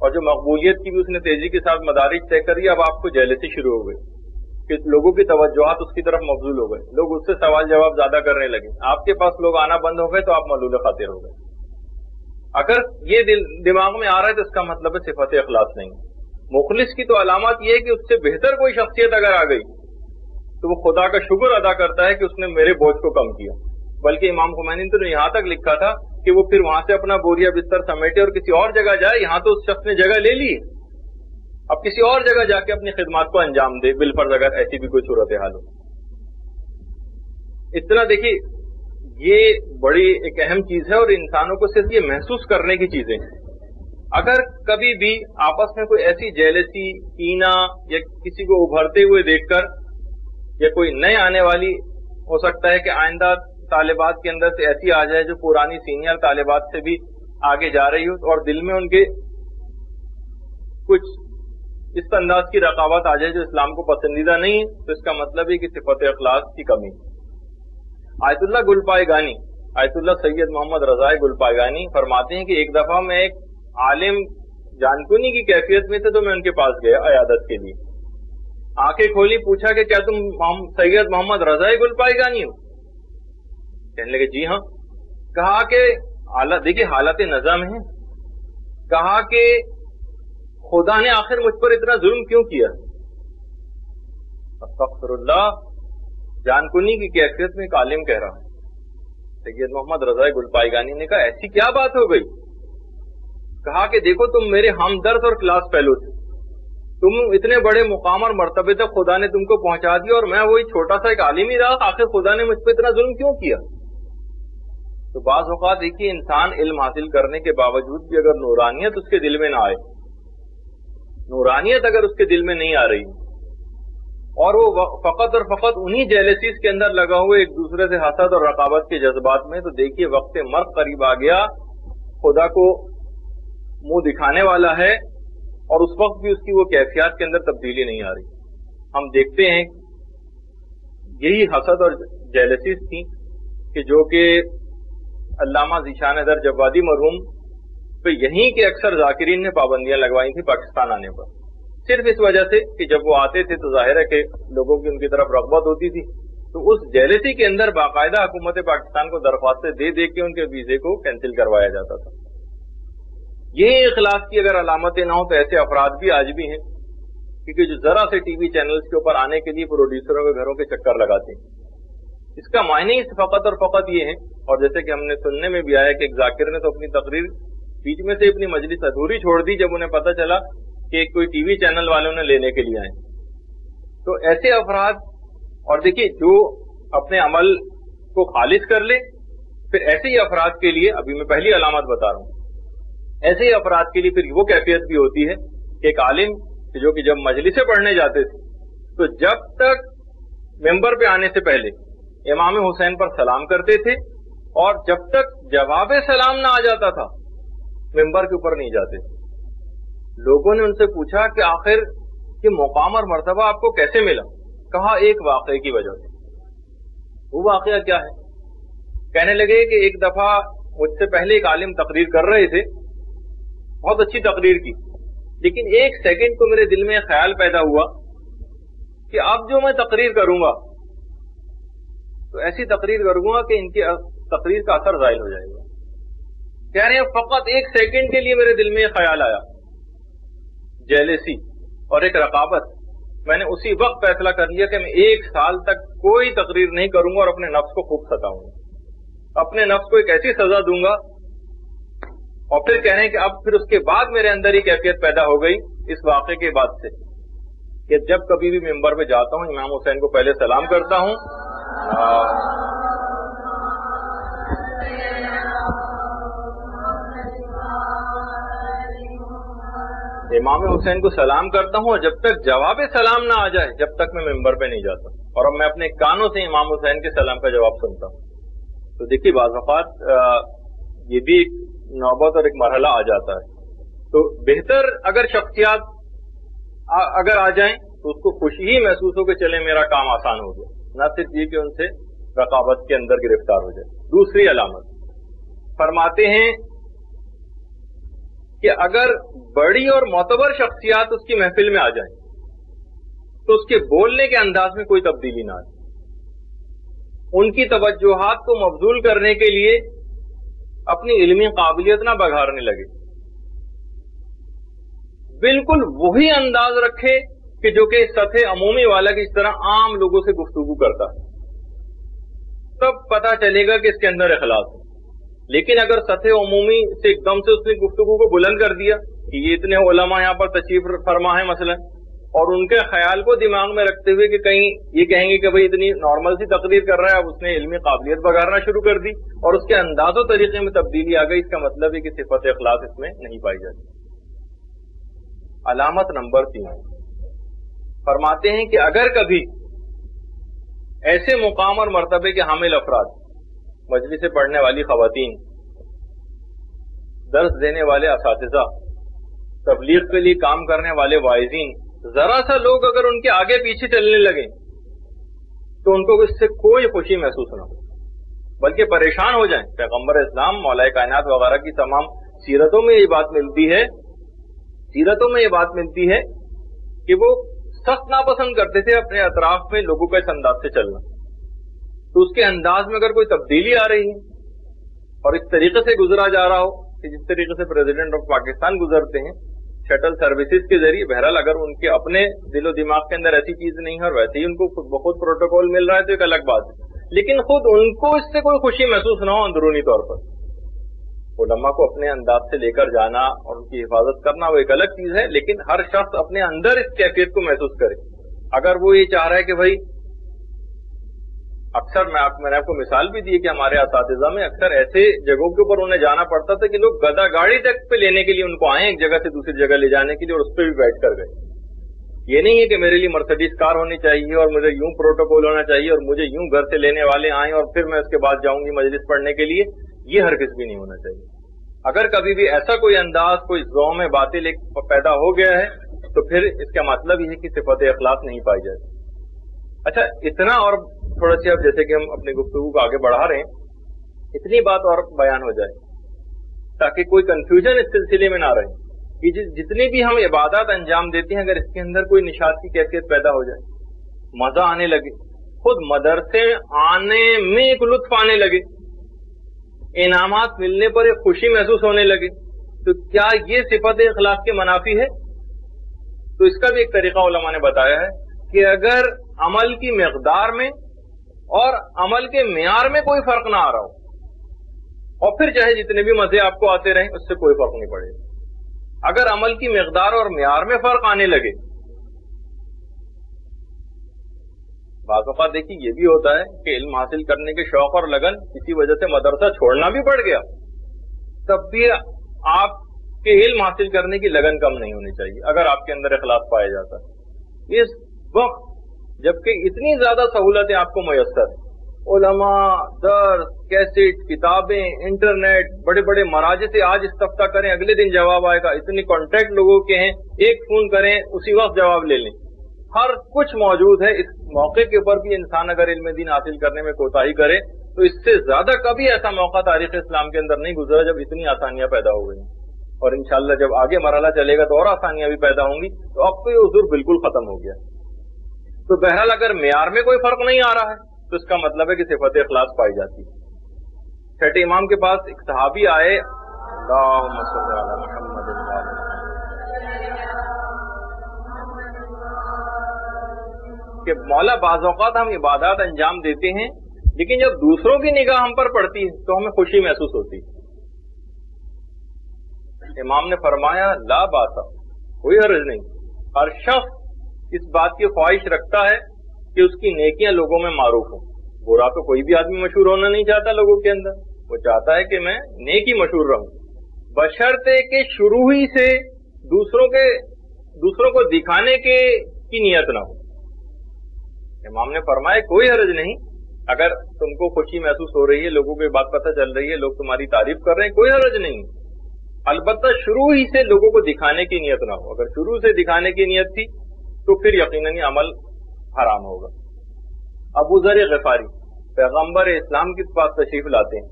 اور جو مقبولیت کی بھی اس نے تیزی کے ساتھ مدارج طے کری. اب آپ کو جیلسی شروع ہو گئی کہ لوگوں کی توجہات اس کی طرف مبذول ہو گئے, لوگ اس سے سوال جواب زیادہ کرنے لگے, آپ کے پاس لوگ آنا بند ہو گئے تو آپ ملول خاطر ہو گئے. اگر یہ دماغ میں آ رہا ہے تو اس کا مطلب ہے صفت اخلاص نہیں. مخلص کی تو علامات یہ ہے کہ اس سے بہتر کوئی شخصیت اگر آ گئی تو وہ خدا کا شکر ادا کرتا ہے کہ اس نے میرے بوجھ کو کم کیا. بلکہ امام خمینی نے تو یہاں تک لکھا تھا کہ وہ پھر وہاں سے اپنا بوریا بستر سمیٹے اور کسی اور جگہ جائے. یہاں تو اس شخص نے جگہ لے لی, اب کسی اور جگہ جا کے اپنی خدمات کو انجام دے بالفرض اگر ایسی بھی کوئی صورتحال ہو. اس طرح دیکھیے یہ بڑی ایک اہم چیز ہے اور انسانوں کو صرف یہ محسوس کرنے کی چیزیں ہیں. اگر کبھی بھی آپس میں کوئی ایسی جیلسی, کینہ یا کسی کو ابھرتے ہوئے دیکھ کر یا کوئی نئے آنے والی ہو سکتا ہے کہ آئندہ طالبات کے اندر سے ایسی آ جائے جو پرانی سینئر طالبات سے بھی آگے جا رہی ہو اور دل میں ان کے کچھ اس انداز کی رقابت آ جائے جو اسلام کو پسندیدہ نہیں ہے, تو اس کا مطلب ہے کہ صفت اخلاص کی کمی. آیت اللہ گلپائگانی, آیت اللہ سید محمد رضا گلپائگانی فرماتے ہیں کہ ایک دفعہ میں ایک عالم جانکنی کی کیفیت میں تھے تو میں ان کے پاس گیا عیادت کے لیے. آنکھیں کھولی, پوچھا کہ کیا تم سید محمد رضا گلپائگانی ہو؟ کہنے لگے جی ہاں. کہا کہ دیکھیے حالت نظم ہے, کہا کہ خدا نے آخر مجھ پر اتنا ظلم کیوں کیا؟ استغفر اللہ, جانکنی کی کیفیت میں ایک عالم کہہ رہا ہے. سید محمد رضا گلپائگانی نے کہا ایسی کیا بات ہو گئی؟ کہا کہ دیکھو تم میرے ہمدرد اور کلاس فیلو تھے, تم اتنے بڑے مقام اور مرتبے تک خدا نے تم کو پہنچا دیا اور میں وہی چھوٹا سا ایک عالم ہی رہا, آخر خدا نے مجھ پہ اتنا ظلم کیوں کیا؟ تو بعض اوقات دیکھیے انسان علم حاصل کرنے کے باوجود بھی اگر نورانیت اس کے دل میں نہ آئے, نورانیت اگر اس کے دل میں نہیں آ رہی اور وہ فقط اور فقط انہی جیلسیز کے اندر لگا ہوئے ایک دوسرے سے حسد اور رقابت کے جذبات میں, تو دیکھیے وقت مرگ قریب آ گیا, خدا کو منہ دکھانے والا ہے اور اس وقت بھی اس کی وہ کیفیات کے اندر تبدیلی نہیں آ رہی. ہم دیکھتے ہیں یہی حسد اور جیلسیز تھی کہ جو کہ علامہ ذیشان در جوادی مرحوم پہ یہیں کے اکثر ذاکرین نے پابندیاں لگوائی تھی پاکستان آنے پر, صرف اس وجہ سے کہ جب وہ آتے تھے تو ظاہر ہے کہ لوگوں کی ان کی طرف رغبت ہوتی تھی, تو اس جیلسی کے اندر باقاعدہ حکومت پاکستان کو درخواستیں دے کے ان کے ویزے کو کینسل کروایا جاتا تھا. یہ اخلاص کی اگر علامتیں نہ ہوں تو ایسے افراد بھی آج بھی ہیں کیونکہ جو ذرا سے ٹی وی چینلز کے اوپر آنے کے لیے پروڈیوسروں کے گھروں کے چکر لگاتے ہیں. اس کا معنی فقط اور فقط یہ ہے, اور جیسے کہ ہم نے سننے میں بھی آیا کہ ایک ذاکر نے تو اپنی تقریر بیچ میں سے اپنی مجلس ادھوری چھوڑ دی جب انہیں پتہ چلا کہ کوئی ٹی وی چینل والوں نے لینے کے لیے آئے. تو ایسے افراد, اور دیکھیے جو اپنے عمل کو خالص کر لے, پھر ایسے ہی افراد کے لیے ابھی میں پہلی علامت بتا رہا ہوں, ایسے ہی افراد کے لیے پھر وہ کیفیت بھی ہوتی ہے کہ ایک عالم جو کہ جب مجلسیں پڑھنے جاتے تھے تو جب تک ممبر پہ آنے سے پہلے امام حسین پر سلام کرتے تھے اور جب تک جواب سلام نہ آ جاتا تھا ممبر کے اوپر نہیں جاتے تھے. لوگوں نے ان سے پوچھا کہ آخر یہ مقام اور مرتبہ آپ کو کیسے ملا؟ کہا ایک واقعے کی وجہ سے. وہ واقعہ کیا ہے؟ کہنے لگے کہ ایک دفعہ مجھ سے پہلے ایک عالم تقریر کر رہے تھے, بہت اچھی تقریر کی, لیکن ایک سیکنڈ کو میرے دل میں خیال پیدا ہوا کہ اب جو میں تقریر کروں گا تو ایسی تقریر کروں گا کہ ان کی تقریر کا اثر زائل ہو جائے گا. کہہ رہے ہیں فقط ایک سیکنڈ کے لیے میرے دل میں یہ خیال آیا, جیلسی اور ایک رقابت. میں نے اسی وقت فیصلہ کر لیا کہ میں 1 سال تک کوئی تقریر نہیں کروں گا اور اپنے نفس کو خوب ستاؤں گا, اپنے نفس کو ایک ایسی سزا دوں گا. اور پھر کہہ رہے ہیں کہ اب پھر اس کے بعد میرے اندر یہ کیفیت پیدا ہو گئی اس واقعے کے بعد سے کہ جب کبھی بھی ممبر پہ جاتا ہوں امام حسین کو پہلے سلام کرتا ہوں, امام حسین کو سلام کرتا ہوں اور جب تک جواب سلام نہ آ جائے جب تک میں ممبر پہ نہیں جاتا, اور اب میں اپنے کانوں سے امام حسین کے سلام کا جواب سنتا ہوں. تو دیکھیے بعض اوقات یہ بھی ایک نوبت اور ایک مرحلہ آ جاتا ہے. تو بہتر اگر شخصیات اگر آ جائیں تو اس کو خوشی ہی محسوس ہو کہ چلے میرا کام آسان ہو گیا, نہ صرف یہ کہ ان سے رقابت کے اندر گرفتار ہو جائے. دوسری علامت فرماتے ہیں کہ اگر بڑی اور معتبر شخصیات اس کی محفل میں آ جائیں تو اس کے بولنے کے انداز میں کوئی تبدیلی نہ آئے، ان کی توجہات کو مبذول کرنے کے لیے اپنی علمی قابلیت نہ بگھارنے لگے، بالکل وہی انداز رکھے کہ جو کہ سطح عمومی والا کی اس طرح عام لوگوں سے گفتگو کرتا ہے، تب پتا چلے گا کہ اس کے اندر اخلاص ہے۔ لیکن اگر سطح عمومی سے ایک دم سے اس نے گفتگو کو بلند کر دیا کہ یہ اتنے علماء یہاں پر تشریف فرما ہے مثلا، اور ان کے خیال کو دماغ میں رکھتے ہوئے کہ کہیں یہ کہیں گے کہ بھئی اتنی نارمل سی تقریر کر رہا ہے، اب اس نے علمی قابلیت بگارنا شروع کر دی اور اس کے انداز و طریقے میں تبدیلی آ گئی، اس کا مطلب ہے کہ صفت اخلاص اس میں نہیں پائی جاتی۔ علامت نمبر 3 فرماتے ہیں کہ اگر کبھی ایسے مقام اور مرتبے کے حامل افراد، مجلس سے پڑھنے والی خواتین، درس دینے والے اساتذہ، تبلیغ کے لیے کام کرنے والے واعظین، ذرا سا لوگ اگر ان کے آگے پیچھے چلنے لگیں تو ان کو اس سے کوئی خوشی محسوس نہ ہو، بلکہ پریشان ہو جائیں۔ پیغمبر اسلام، مولا کائنات وغیرہ کی تمام سیرتوں میں یہ بات ملتی ہے کہ وہ سخت ناپسند کرتے تھے اپنے اطراف میں لوگوں کا اس انداز سے چلنا، تو اس کے انداز میں اگر کوئی تبدیلی آ رہی ہے اور اس طریقے سے گزرا جا رہا ہو کہ جس طریقے سے پریزیڈنٹ آف پاکستان گزرتے ہیں شٹل سروسز کے ذریعے، بہرحال اگر ان کے اپنے دل و دماغ کے اندر ایسی چیز نہیں ہے اور ویسے ہی ان کو خود بخود پروٹوکول مل رہا ہے تو ایک الگ بات ہے، لیکن خود ان کو اس سے کوئی خوشی محسوس نہ ہو اندرونی طور پر، علماء کو اپنے انداز سے لے کر جانا اور ان کی حفاظت کرنا وہ ایک الگ چیز ہے، لیکن ہر شخص اپنے اندر اس کیفیت کو محسوس کرے۔ اگر وہ یہ چاہ رہا ہے کہ بھائی، اکثر میں نے آپ کو مثال بھی دی کہ ہمارے اساتذہ میں اکثر ایسے جگہوں کے اوپر انہیں جانا پڑتا تھا کہ لوگ گدا گاڑی تک پہ لینے کے لیے ان کو آئے ایک جگہ سے دوسری جگہ لے جانے کے لیے اور اس پہ بھی بیٹھ کر گئے۔ یہ نہیں ہے کہ میرے لیے مرسڈیز کار ہونی چاہیے اور مجھے یوں پروٹوکول ہونا چاہیے اور مجھے یوں گھر سے لینے والے آئیں اور پھر میں اس کے بعد جاؤں گی مجلس پڑھنے کے لیے، یہ ہرگز بھی نہیں ہونا چاہیے۔ اگر کبھی بھی ایسا کوئی انداز، کوئی ذوم باطل پیدا ہو گیا ہے تو پھر اس کا مطلب یہ ہے کہ صفت اخلاص نہیں پائی جاتی۔ اچھا، اتنا اور تھوڑا سی اب جیسے کہ ہم اپنی گفتگو کو آگے بڑھا رہے ہیں، اتنی بات اور بیان ہو جائے تاکہ کوئی کنفیوژن اس سلسلے میں نہ رہے کہ جتنی بھی ہم عبادات انجام دیتے ہیں اگر اس کے اندر کوئی نشاط کی کیفیت پیدا ہو جائے، مزہ آنے لگے، خود مدرسے آنے میں ایک لطف آنے لگے، انعامات ملنے پر ایک خوشی محسوس ہونے لگے، تو کیا یہ صفت اخلاص کے منافی ہے؟ تو اس کا بھی ایک طریقہ علماء نے بتایا ہے کہ اگر عمل کی مقدار میں اور عمل کے معیار میں کوئی فرق نہ آ رہا ہو، اور پھر چاہے جتنے بھی مزے آپ کو آتے رہیں اس سے کوئی فرق نہیں پڑے گا۔ اگر عمل کی مقدار اور معیار میں فرق آنے لگے، بعض اوقات دیکھیے یہ بھی ہوتا ہے کہ علم حاصل کرنے کے شوق اور لگن کسی وجہ سے مدرسہ چھوڑنا بھی پڑ گیا، تب بھی آپ کے علم حاصل کرنے کی لگن کم نہیں ہونی چاہیے اگر آپ کے اندر اخلاص پایا جاتا ہے۔ اس وقت جبکہ اتنی زیادہ سہولتیں آپ کو میسر، علماء، درس، کیسٹ، کتابیں، انٹرنیٹ، بڑے بڑے مراجع سے آج استفتہ کریں اگلے دن جواب آئے گا، اتنے کانٹیکٹ لوگوں کے ہیں، ایک فون کریں اسی وقت جواب لے لیں، ہر کچھ موجود ہے۔ اس موقع کے اوپر بھی انسان اگر علم دین حاصل کرنے میں کوتاہی کرے تو اس سے زیادہ کبھی ایسا موقع تاریخ اسلام کے اندر نہیں گزرا جب اتنی آسانیاں پیدا ہو گئی، اور انشاءاللہ جب آگے مرحلہ چلے گا تو اور آسانیاں بھی پیدا ہوں گی، تو اب تو یہ عذر بالکل ختم ہو گیا۔ تو بہرحال اگر معیار میں کوئی فرق نہیں آ رہا ہے تو اس کا مطلب ہے کہ صفت اخلاص پائی جاتی ہے۔ چھٹے امام کے پاس ایک صحابی آئے، اللہم صلی علی محمد کہ مولا بعض اوقات ہم عبادات انجام دیتے ہیں لیکن جب دوسروں کی نگاہ ہم پر پڑتی ہے تو ہمیں خوشی محسوس ہوتی ہے۔ امام نے فرمایا لا بات، کوئی حرج نہیں، ہر شخص اس بات کی خواہش رکھتا ہے کہ اس کی نیکیاں لوگوں میں معروف ہوں۔ برا تو کوئی بھی آدمی مشہور ہونا نہیں چاہتا لوگوں کے اندر، وہ چاہتا ہے کہ میں نیکی مشہور رہوں، بشرطے کہ شروع ہی سے دوسروں کو دکھانے کی نیت نہ ہو۔ امام نے فرمایا کوئی حرج نہیں، اگر تم کو خوشی محسوس ہو رہی ہے، لوگوں کو یہ بات پتہ چل رہی ہے، لوگ تمہاری تعریف کر رہے ہیں، کوئی حرج نہیں، البتہ شروع ہی سے لوگوں کو دکھانے کی نیت نہ ہو۔ اگر شروع سے دکھانے کی نیت تھی تو پھر یقیناً عمل حرام ہوگا۔ ابو ذر غفاری پیغمبر اسلام کے پاس تشریف لاتے ہیں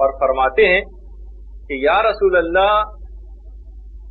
اور فرماتے ہیں کہ یا رسول اللہ،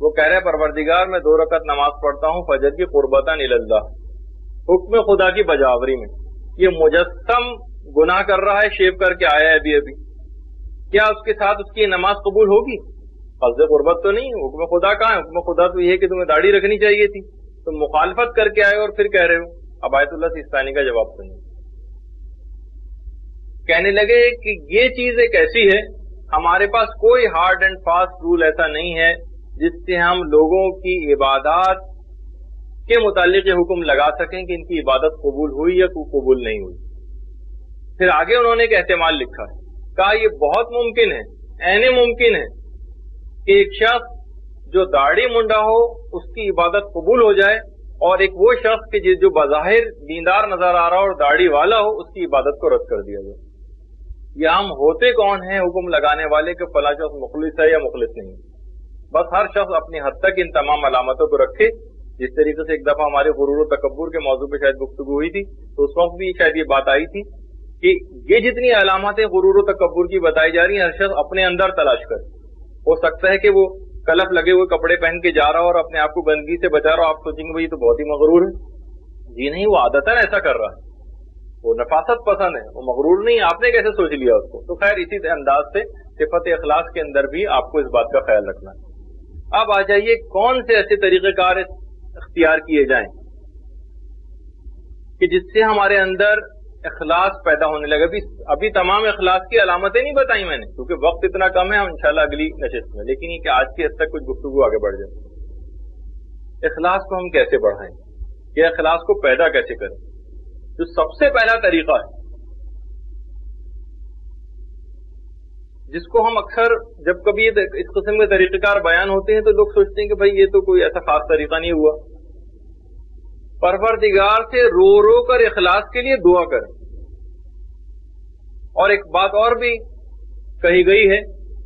وہ کہہ رہے پروردگار میں 2 رکعت نماز پڑھتا ہوں فجر کی قربتاً اللہ، حکم خدا کی بجاوری میں. یہ مجسم گناہ کر رہا ہے، شیو کر کے آیا ہے ابھی، کیا اس کے ساتھ اس کی نماز قبول ہوگی؟ قصد قربت تو نہیں. حکم خدا کہاں ہے؟ حکم خدا تو یہ ہے کہ تمہیں داڑھی رکھنی چاہیے تھی، تم مخالفت کر کے آئے اور پھر کہہ رہے ہو. اب آیت اللہ سیستانی کا جواب سنیے. کہنے لگے کہ یہ چیز ایک ایسی ہے، ہمارے پاس کوئی ہارڈ اینڈ فاسٹ رول ایسا نہیں ہے جس سے ہم لوگوں کی عبادات کے متعلق یہ حکم لگا سکیں کہ ان کی عبادت قبول ہوئی یا قبول نہیں ہوئی. پھر آگے انہوں نے ایک احتمال لکھا ہے، کہا یہ بہت ممکن ہے، عین ممکن ہے کہ ایک شخص جو داڑھی منڈا ہو اس کی عبادت قبول ہو جائے، اور ایک وہ شخص کہ جو بظاہر دیندار نظر آ رہا ہو اور داڑھی والا ہو اس کی عبادت کو رد کر دیا جائے. یہ ہم ہوتے کون ہیں حکم لگانے والے کہ فلاں شخص مخلص ہے یا مخلص نہیں. بس ہر شخص اپنی حد تک ان تمام علامتوں کو رکھے. جس طریقے سے ایک دفعہ ہمارے غرور و تکبر کے موضوع پہ شاید گفتگو ہوئی تھی تو اس وقت بھی شاید یہ بات آئی تھی کہ یہ جتنی علامتیں غرور و تکبر کی بتائی جا رہی ہیں ہر شخص اپنے اندر تلاش کرے. ہو سکتا ہے کہ وہ کلف لگے ہوئے کپڑے پہن کے جا رہا ہو اور اپنے آپ کو گندگی سے بچا رہا ہو، آپ سوچیں گے بھائی یہ تو بہت ہی مغرور ہے. جی نہیں، وہ عادتاً ایسا کر رہا ہے، وہ نفاست پسند ہے، وہ مغرور نہیں. آپ نے کیسے سوچ لیا اس کو؟ تو خیر اسی انداز سے صفت اخلاص کے اندر بھی آپ کو اس بات کا خیال رکھنا ہے. اب آ جائیے کون سے ایسے طریقہ کار اختیار کیے جائیں کہ جس سے ہمارے اندر اخلاص پیدا ہونے لگے. ابھی تمام اخلاص کی علامتیں نہیں بتائی میں نے کیونکہ وقت اتنا کم ہے، ہم انشاءاللہ اگلی نشست میں، لیکن یہ کہ آج کی حد تک کچھ گفتگو آگے بڑھ جائے. اخلاص کو ہم کیسے بڑھائیں، یا اخلاص کو پیدا کیسے کریں؟ جو سب سے پہلا طریقہ ہے جس کو ہم اکثر جب کبھی اس قسم کے طریقہ کار بیان ہوتے ہیں تو لوگ سوچتے ہیں کہ بھائی یہ تو کوئی ایسا خاص طریقہ نہیں ہوا. پروردگار سے رو رو کر اخلاص کے لیے دعا کریں. اور ایک بات اور بھی کہی گئی ہے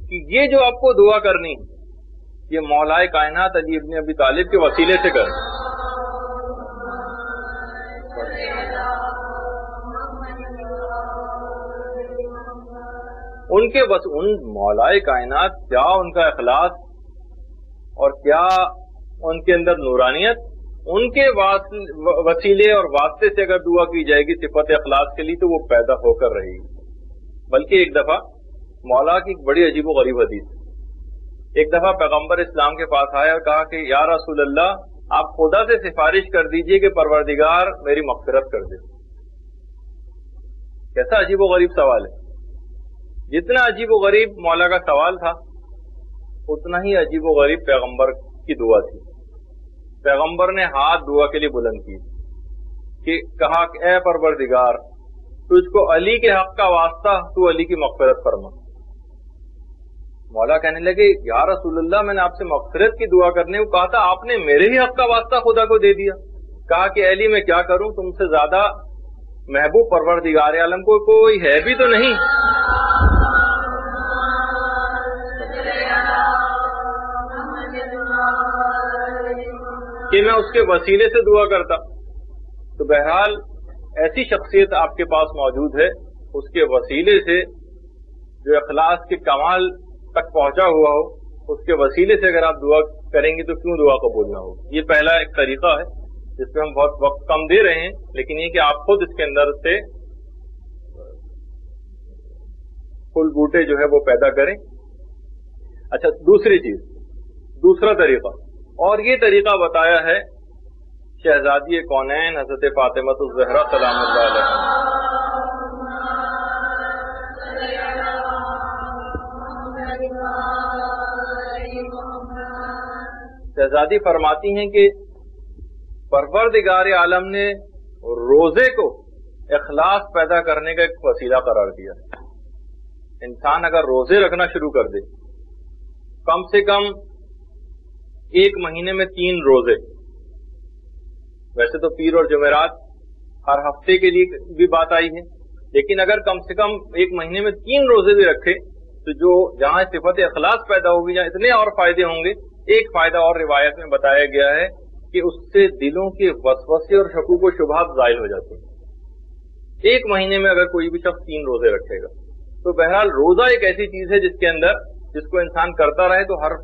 کہ یہ جو آپ کو دعا کرنی ہے یہ مولائے کائنات علی ابن ابی طالب کے وسیلے سے کریں. ان مولائے کائنات کیا ان کا اخلاص اور کیا ان کے اندر نورانیت، ان کے وسیلے اور واسطے سے اگر دعا کی جائے گی صفت اخلاص کے لیے تو وہ پیدا ہو کر رہے گی. بلکہ ایک دفعہ مولا کی ایک بڑی عجیب و غریب حدیث، ایک دفعہ پیغمبر اسلام کے پاس آیا اور کہا کہ یا رسول اللہ آپ خدا سے سفارش کر دیجئے کہ پروردگار میری مغفرت کر دے. کیسا عجیب و غریب سوال ہے. جتنا عجیب و غریب مولا کا سوال تھا اتنا ہی عجیب و غریب پیغمبر کی دعا تھی. پیغمبر نے ہاتھ دعا کے لیے بلند کی کہ کہا کہ اے پروردگار تجھ کو علی کے حق کا واسطہ تو علی کی مغفرت فرما. مولا کہنے لگے یا رسول اللہ میں نے آپ سے مغفرت کی دعا کرنے کو کہا تھا، آپ نے میرے ہی حق کا واسطہ خدا کو دے دیا. کہا کہ علی میں کیا کروں، تم سے زیادہ محبوب پروردگار عالم کو کوئی ہے بھی تو نہیں. کہ میں اس کے وسیلے سے دعا کرتا. تو بہرحال ایسی شخصیت آپ کے پاس موجود ہے، اس کے وسیلے سے جو اخلاص کے کمال تک پہنچا ہوا ہو اس کے وسیلے سے اگر آپ دعا کریں گے تو کیوں دعا قبول نہ ہو. یہ پہلا ایک طریقہ ہے جس پہ ہم بہت وقت کم دے رہے ہیں، لیکن یہ کہ آپ خود اس کے اندر سے پھول بوٹے جو ہے وہ پیدا کریں. اچھا دوسری چیز، دوسرا طریقہ، اور یہ طریقہ بتایا ہے شہزادی کونین حضرت فاطمہ الزہرا سلام اللہ علیہ. شہزادی فرماتی ہیں کہ پروردگار عالم نے روزے کو اخلاص پیدا کرنے کا ایک وسیلہ قرار دیا. انسان اگر روزے رکھنا شروع کر دے، کم سے کم ایک مہینے میں 3 روزے، ویسے تو پیر اور جمعرات ہر ہفتے کے لیے بھی بات آئی ہے، لیکن اگر کم سے کم ایک مہینے میں 3 روزے بھی رکھے تو جو جہاں صفت اخلاص پیدا ہوگی جہاں اتنے اور فائدے ہوں گے. ایک فائدہ اور روایت میں بتایا گیا ہے کہ اس سے دلوں کے وسوسے اور شکوک و شبہات زائل ہو جاتے ہیں. ایک مہینے میں اگر کوئی بھی شخص 3 روزے رکھے گا تو بہرحال روزہ ایک ایسی چیز ہے جس کے اندر جس کو انسان کرتا رہے تو ہر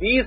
20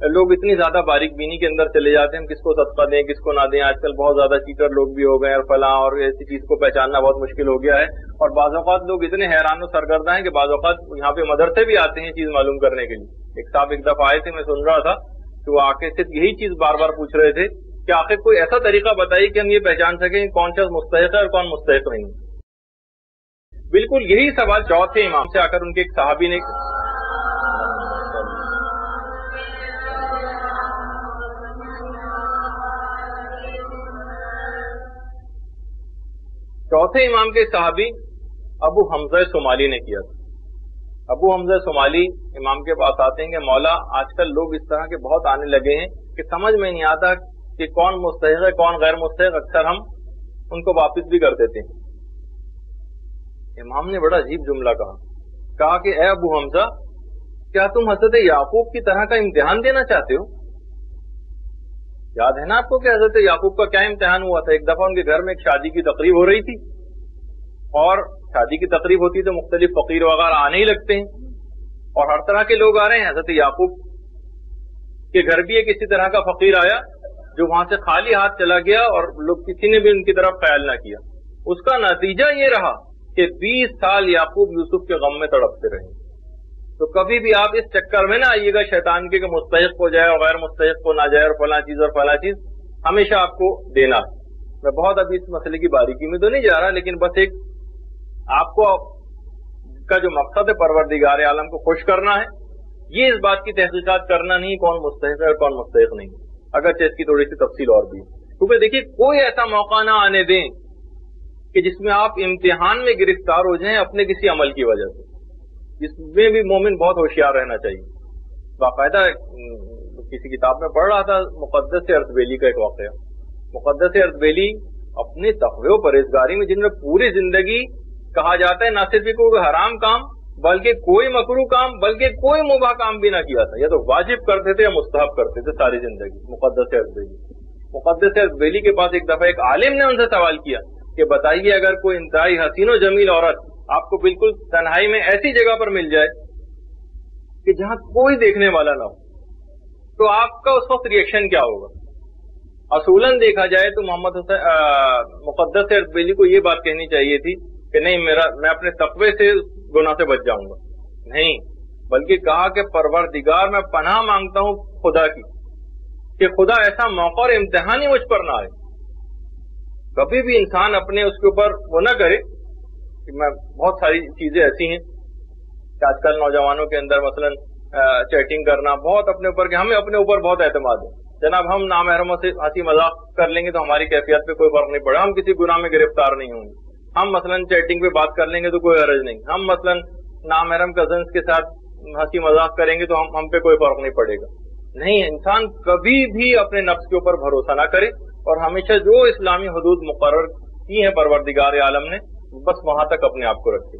لوگ اتنی زیادہ باریک بینی کے اندر چلے جاتے ہیں، ہم کس کو صدقہ دیں کس کو نہ دیں. آج کل بہت زیادہ چیٹر لوگ بھی ہو گئے اور فلاں، اور ایسی چیز کو پہچاننا بہت مشکل ہو گیا ہے. اور بعض اوقات لوگ اتنے حیران و سرگردہ ہیں کہ بعض اوقات یہاں پہ مدرسے بھی آتے ہیں چیز معلوم کرنے کے لیے. ایک صاحب ایک دفعہ آئے تھے، میں سن رہا تھا کہ وہ آ کے صرف یہی چیز بار بار پوچھ رہے تھے کہ آخر کوئی ایسا طریقہ بتائیے کہ ہم یہ پہچان سکیں کون شخص مستحق ہے اور کون مستحق نہیں. بالکل یہی سوال چوتھے امام سے آ کر ان کے ایک صحابی نے چوتھے امام کے صحابی ابو حمزہ صومالی نے کیا تھا. ابو حمزہ صومالی امام کے پاس آتے ہیں کہ مولا آج کل لوگ اس طرح کے بہت آنے لگے ہیں کہ سمجھ میں نہیں آتا کہ کون مستحق ہے کون غیر مستحق، اکثر ہم ان کو واپس بھی کر دیتے ہیں. امام نے بڑا عجیب جملہ کہا کہ اے ابو حمزہ، کیا تم حضرت یعقوب کی طرح کا امتحان دینا چاہتے ہو؟ یاد ہے نا آپ کو کہ حضرت یعقوب کا کیا امتحان ہوا تھا؟ ایک دفعہ ان کے گھر میں ایک شادی کی تقریب ہو رہی تھی، اور شادی کی تقریب ہوتی تو مختلف فقیر وغیرہ آنے ہی لگتے ہیں، اور ہر طرح کے لوگ آ رہے ہیں. حضرت یعقوب کے گھر بھی ایک اسی طرح کا فقیر آیا جو وہاں سے خالی ہاتھ چلا گیا، اور لوگ کسی نے بھی ان کی طرف خیال نہ کیا. اس کا نتیجہ یہ رہا کہ 20 سال یعقوب یوسف کے غم میں تڑپتے رہے. تو کبھی بھی آپ اس چکر میں نہ آئیے گا شیطان کے کہ مستحق کو جائے اور غیر مستحق کو نہ جائے اور فلاں چیز ہمیشہ آپ کو دینا. میں بہت ابھی اس مسئلے کی باریکی میں تو نہیں جا رہا، لیکن بس ایک آپ کو کا جو مقصد ہے پروردگار عالم کو خوش کرنا ہے، یہ اس بات کی تحقیقات کرنا نہیں کون مستحق ہے اور کون مستحق نہیں. اگرچہ اس کی تھوڑی سی تفصیل اور بھی، کیونکہ دیکھیے کوئی ایسا موقع نہ آنے دیں کہ جس میں آپ امتحان میں گرفتار ہو جائیں اپنے کسی عمل کی وجہ سے. جس میں بھی مومن بہت ہوشیار رہنا چاہیے. باقاعدہ کسی کتاب میں پڑھ رہا تھا مقدس اردبیلی کا ایک واقعہ. مقدس اردبیلی اپنے تقوی و پرہیزگاری میں جن میں پوری زندگی کہا جاتا ہے نہ صرف کوئی حرام کام بلکہ کوئی مکروہ کام بلکہ کوئی مباح کام بھی نہ کیا تھا، یا تو واجب کرتے تھے یا مستحب کرتے تھے ساری زندگی. مقدس اردبیلی کے پاس ایک دفعہ ایک عالم نے ان سے سوال کیا کہ بتائیے اگر کوئی انتہائی حسین و جمیل عورت آپ کو بالکل تنہائی میں ایسی جگہ پر مل جائے کہ جہاں کوئی دیکھنے والا نہ ہو تو آپ کا اس وقت ریئیکشن کیا ہوگا؟ اصولاً دیکھا جائے تو محمد مقدس اردبیلی کو یہ بات کہنی چاہیے تھی کہ نہیں میں اپنے تقوی سے گناہ سے بچ جاؤں گا، نہیں، بلکہ کہا کہ پروردگار میں پناہ مانگتا ہوں خدا کی کہ خدا ایسا موقع اور امتحان ہی مجھ پر نہ آئے. کبھی بھی انسان اپنے اس کے اوپر وہ نہ کرے کہ میں بہت ساری چیزیں ایسی ہیں کہ آج کل نوجوانوں کے اندر مثلاً چیٹنگ کرنا بہت اپنے اوپر کہ ہمیں اپنے اوپر بہت اعتماد ہے. جناب ہم نامحرموں سے ہنسی مذاق کر لیں گے تو ہماری کیفیت پہ کوئی فرق نہیں پڑے، ہم کسی گناہ میں گرفتار نہیں ہوں گے. ہم مثلاً چیٹنگ پہ بات کر لیں گے تو کوئی حرج نہیں، ہم مثلاً نامحرم کزنس کے ساتھ ہنسی مذاق کریں گے تو ہم پہ کوئی فرق نہیں پڑے گا. نہیں، انسان کبھی بھی اپنے نفس کے اوپر بھروسہ نہ کرے اور ہمیشہ جو اسلامی حدود مقرر کی ہیں پروردگار عالم نے بس وہاں تک اپنے آپ کو رکھے.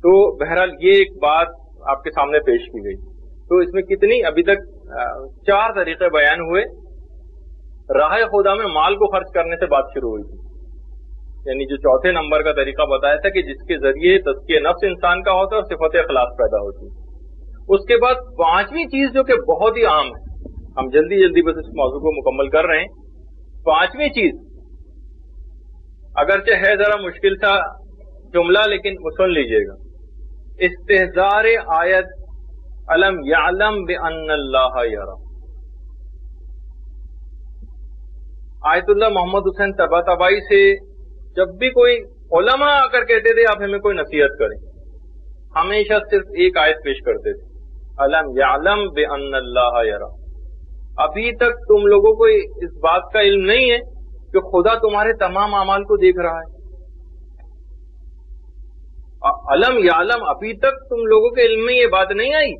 تو بہرحال یہ ایک بات آپ کے سامنے پیش کی گئی. تو اس میں کتنی ابھی تک 4 طریقے بیان ہوئے. راہ خدا میں مال کو خرچ کرنے سے بات شروع ہوئی تھی، یعنی جو چوتھے نمبر کا طریقہ بتایا تھا کہ جس کے ذریعے تزکیہ نفس انسان کا ہوتا ہے اور صفت اخلاص پیدا ہوتی ہے. اس کے بعد 5ویں چیز جو کہ بہت ہی عام ہے، ہم جلدی بس اس موضوع کو مکمل کر رہے ہیں. 5ویں چیز اگرچہ ہے ذرا مشکل تھا جملہ لیکن سن لیجئے گا. استحضار آیت علم یعلم بان اللہ یرا. آیت اللہ محمد حسین طباطبائی سے جب بھی کوئی علماء آ کر کہتے تھے آپ ہمیں کوئی نصیحت کریں، ہمیشہ صرف ایک آیت پیش کرتے تھے، علم یعلم بان اللہ یرا. ابھی تک تم لوگوں کو اس بات کا علم نہیں ہے کہ خدا تمہارے تمام اعمال کو دیکھ رہا ہے. علم یعلم، ابھی تک تم لوگوں کے علم میں یہ بات نہیں آئی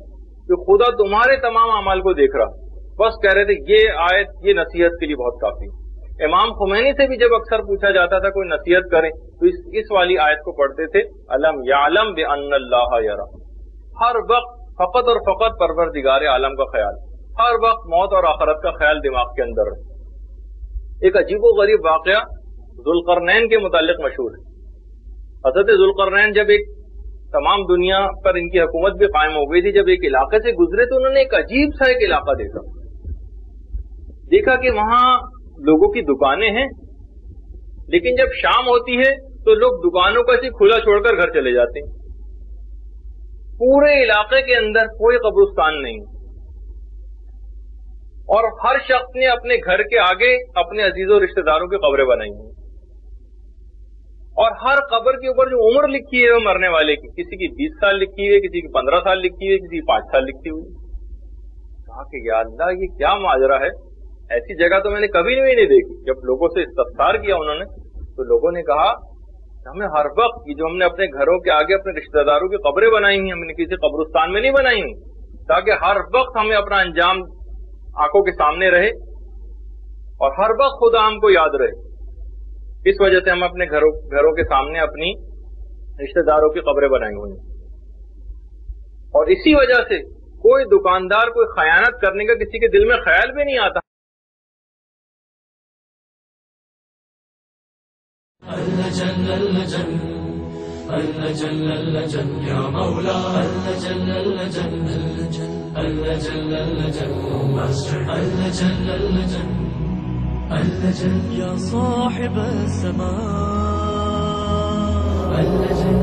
کہ خدا تمہارے تمام اعمال کو دیکھ رہا. بس کہہ رہے تھے یہ آیت یہ نصیحت کے لیے بہت کافی. امام خمینی سے بھی جب اکثر پوچھا جاتا تھا کوئی نصیحت کریں تو اس والی آیت کو پڑھتے تھے، علم یعلم بان اللہ یرا. ہر وقت فقط اور فقط پروردگار عالم کا خیال، ہر وقت موت اور آخرت کا خیال دماغ کے اندر رہے. ایک عجیب و غریب واقعہ ذوالقرنین کے متعلق مشہور ہے. حضرت ذوالقرنین جب ایک تمام دنیا پر ان کی حکومت بھی قائم ہو گئی تھی. جب ایک علاقے سے گزرے تو انہوں نے ایک عجیب سا ایک علاقہ دیکھا کہ وہاں لوگوں کی دکانیں ہیں, لیکن جب شام ہوتی ہے تو لوگ دکانوں کا کھلا چھوڑ کر گھر چلے جاتے ہیں. پورے علاقے کے اندر کوئی قبرستان نہیں, اور ہر شخص نے اپنے گھر کے آگے اپنے عزیزوں رشتہ داروں کی قبریں بنائی ہیں, اور ہر قبر کے اوپر جو عمر لکھی ہے وہ مرنے والے کی, کسی کی 20 سال لکھی ہوئی ہے, کسی کی 15 سال لکھی ہوئی ہے, کسی کی 5 سال لکھی ہوئی. کہا کہ یا اللہ یہ کیا ماجرا ہے, ایسی جگہ تو میں نے کبھی نہیں دیکھی. جب لوگوں سے استفسار کیا انہوں نے تو لوگوں نے کہا ہمیں ہر وقت جو ہم نے اپنے گھروں کے آگے اپنے رشتہ داروں کی قبریں بنائی ہیں, ہم نے کسی قبرستان میں نہیں بنائی ہیں, تاکہ ہر وقت ہمیں اپنا انجام آنکھوں کے سامنے رہے اور ہر وقت خدا ہم کو یاد رہے. اس وجہ سے ہم اپنے گھروں کے سامنے اپنی رشتہ داروں کی قبریں بنائی ہوئی, اور اسی وجہ سے کوئی دکاندار کوئی خیانت کرنے کا کسی کے دل میں خیال بھی نہیں آتا. اللجن اللجن اللجن اللجن یا مولا اللجن اللجن اللجن اللجن اللجن اللجن اللجن یا صاحب السماء اللجن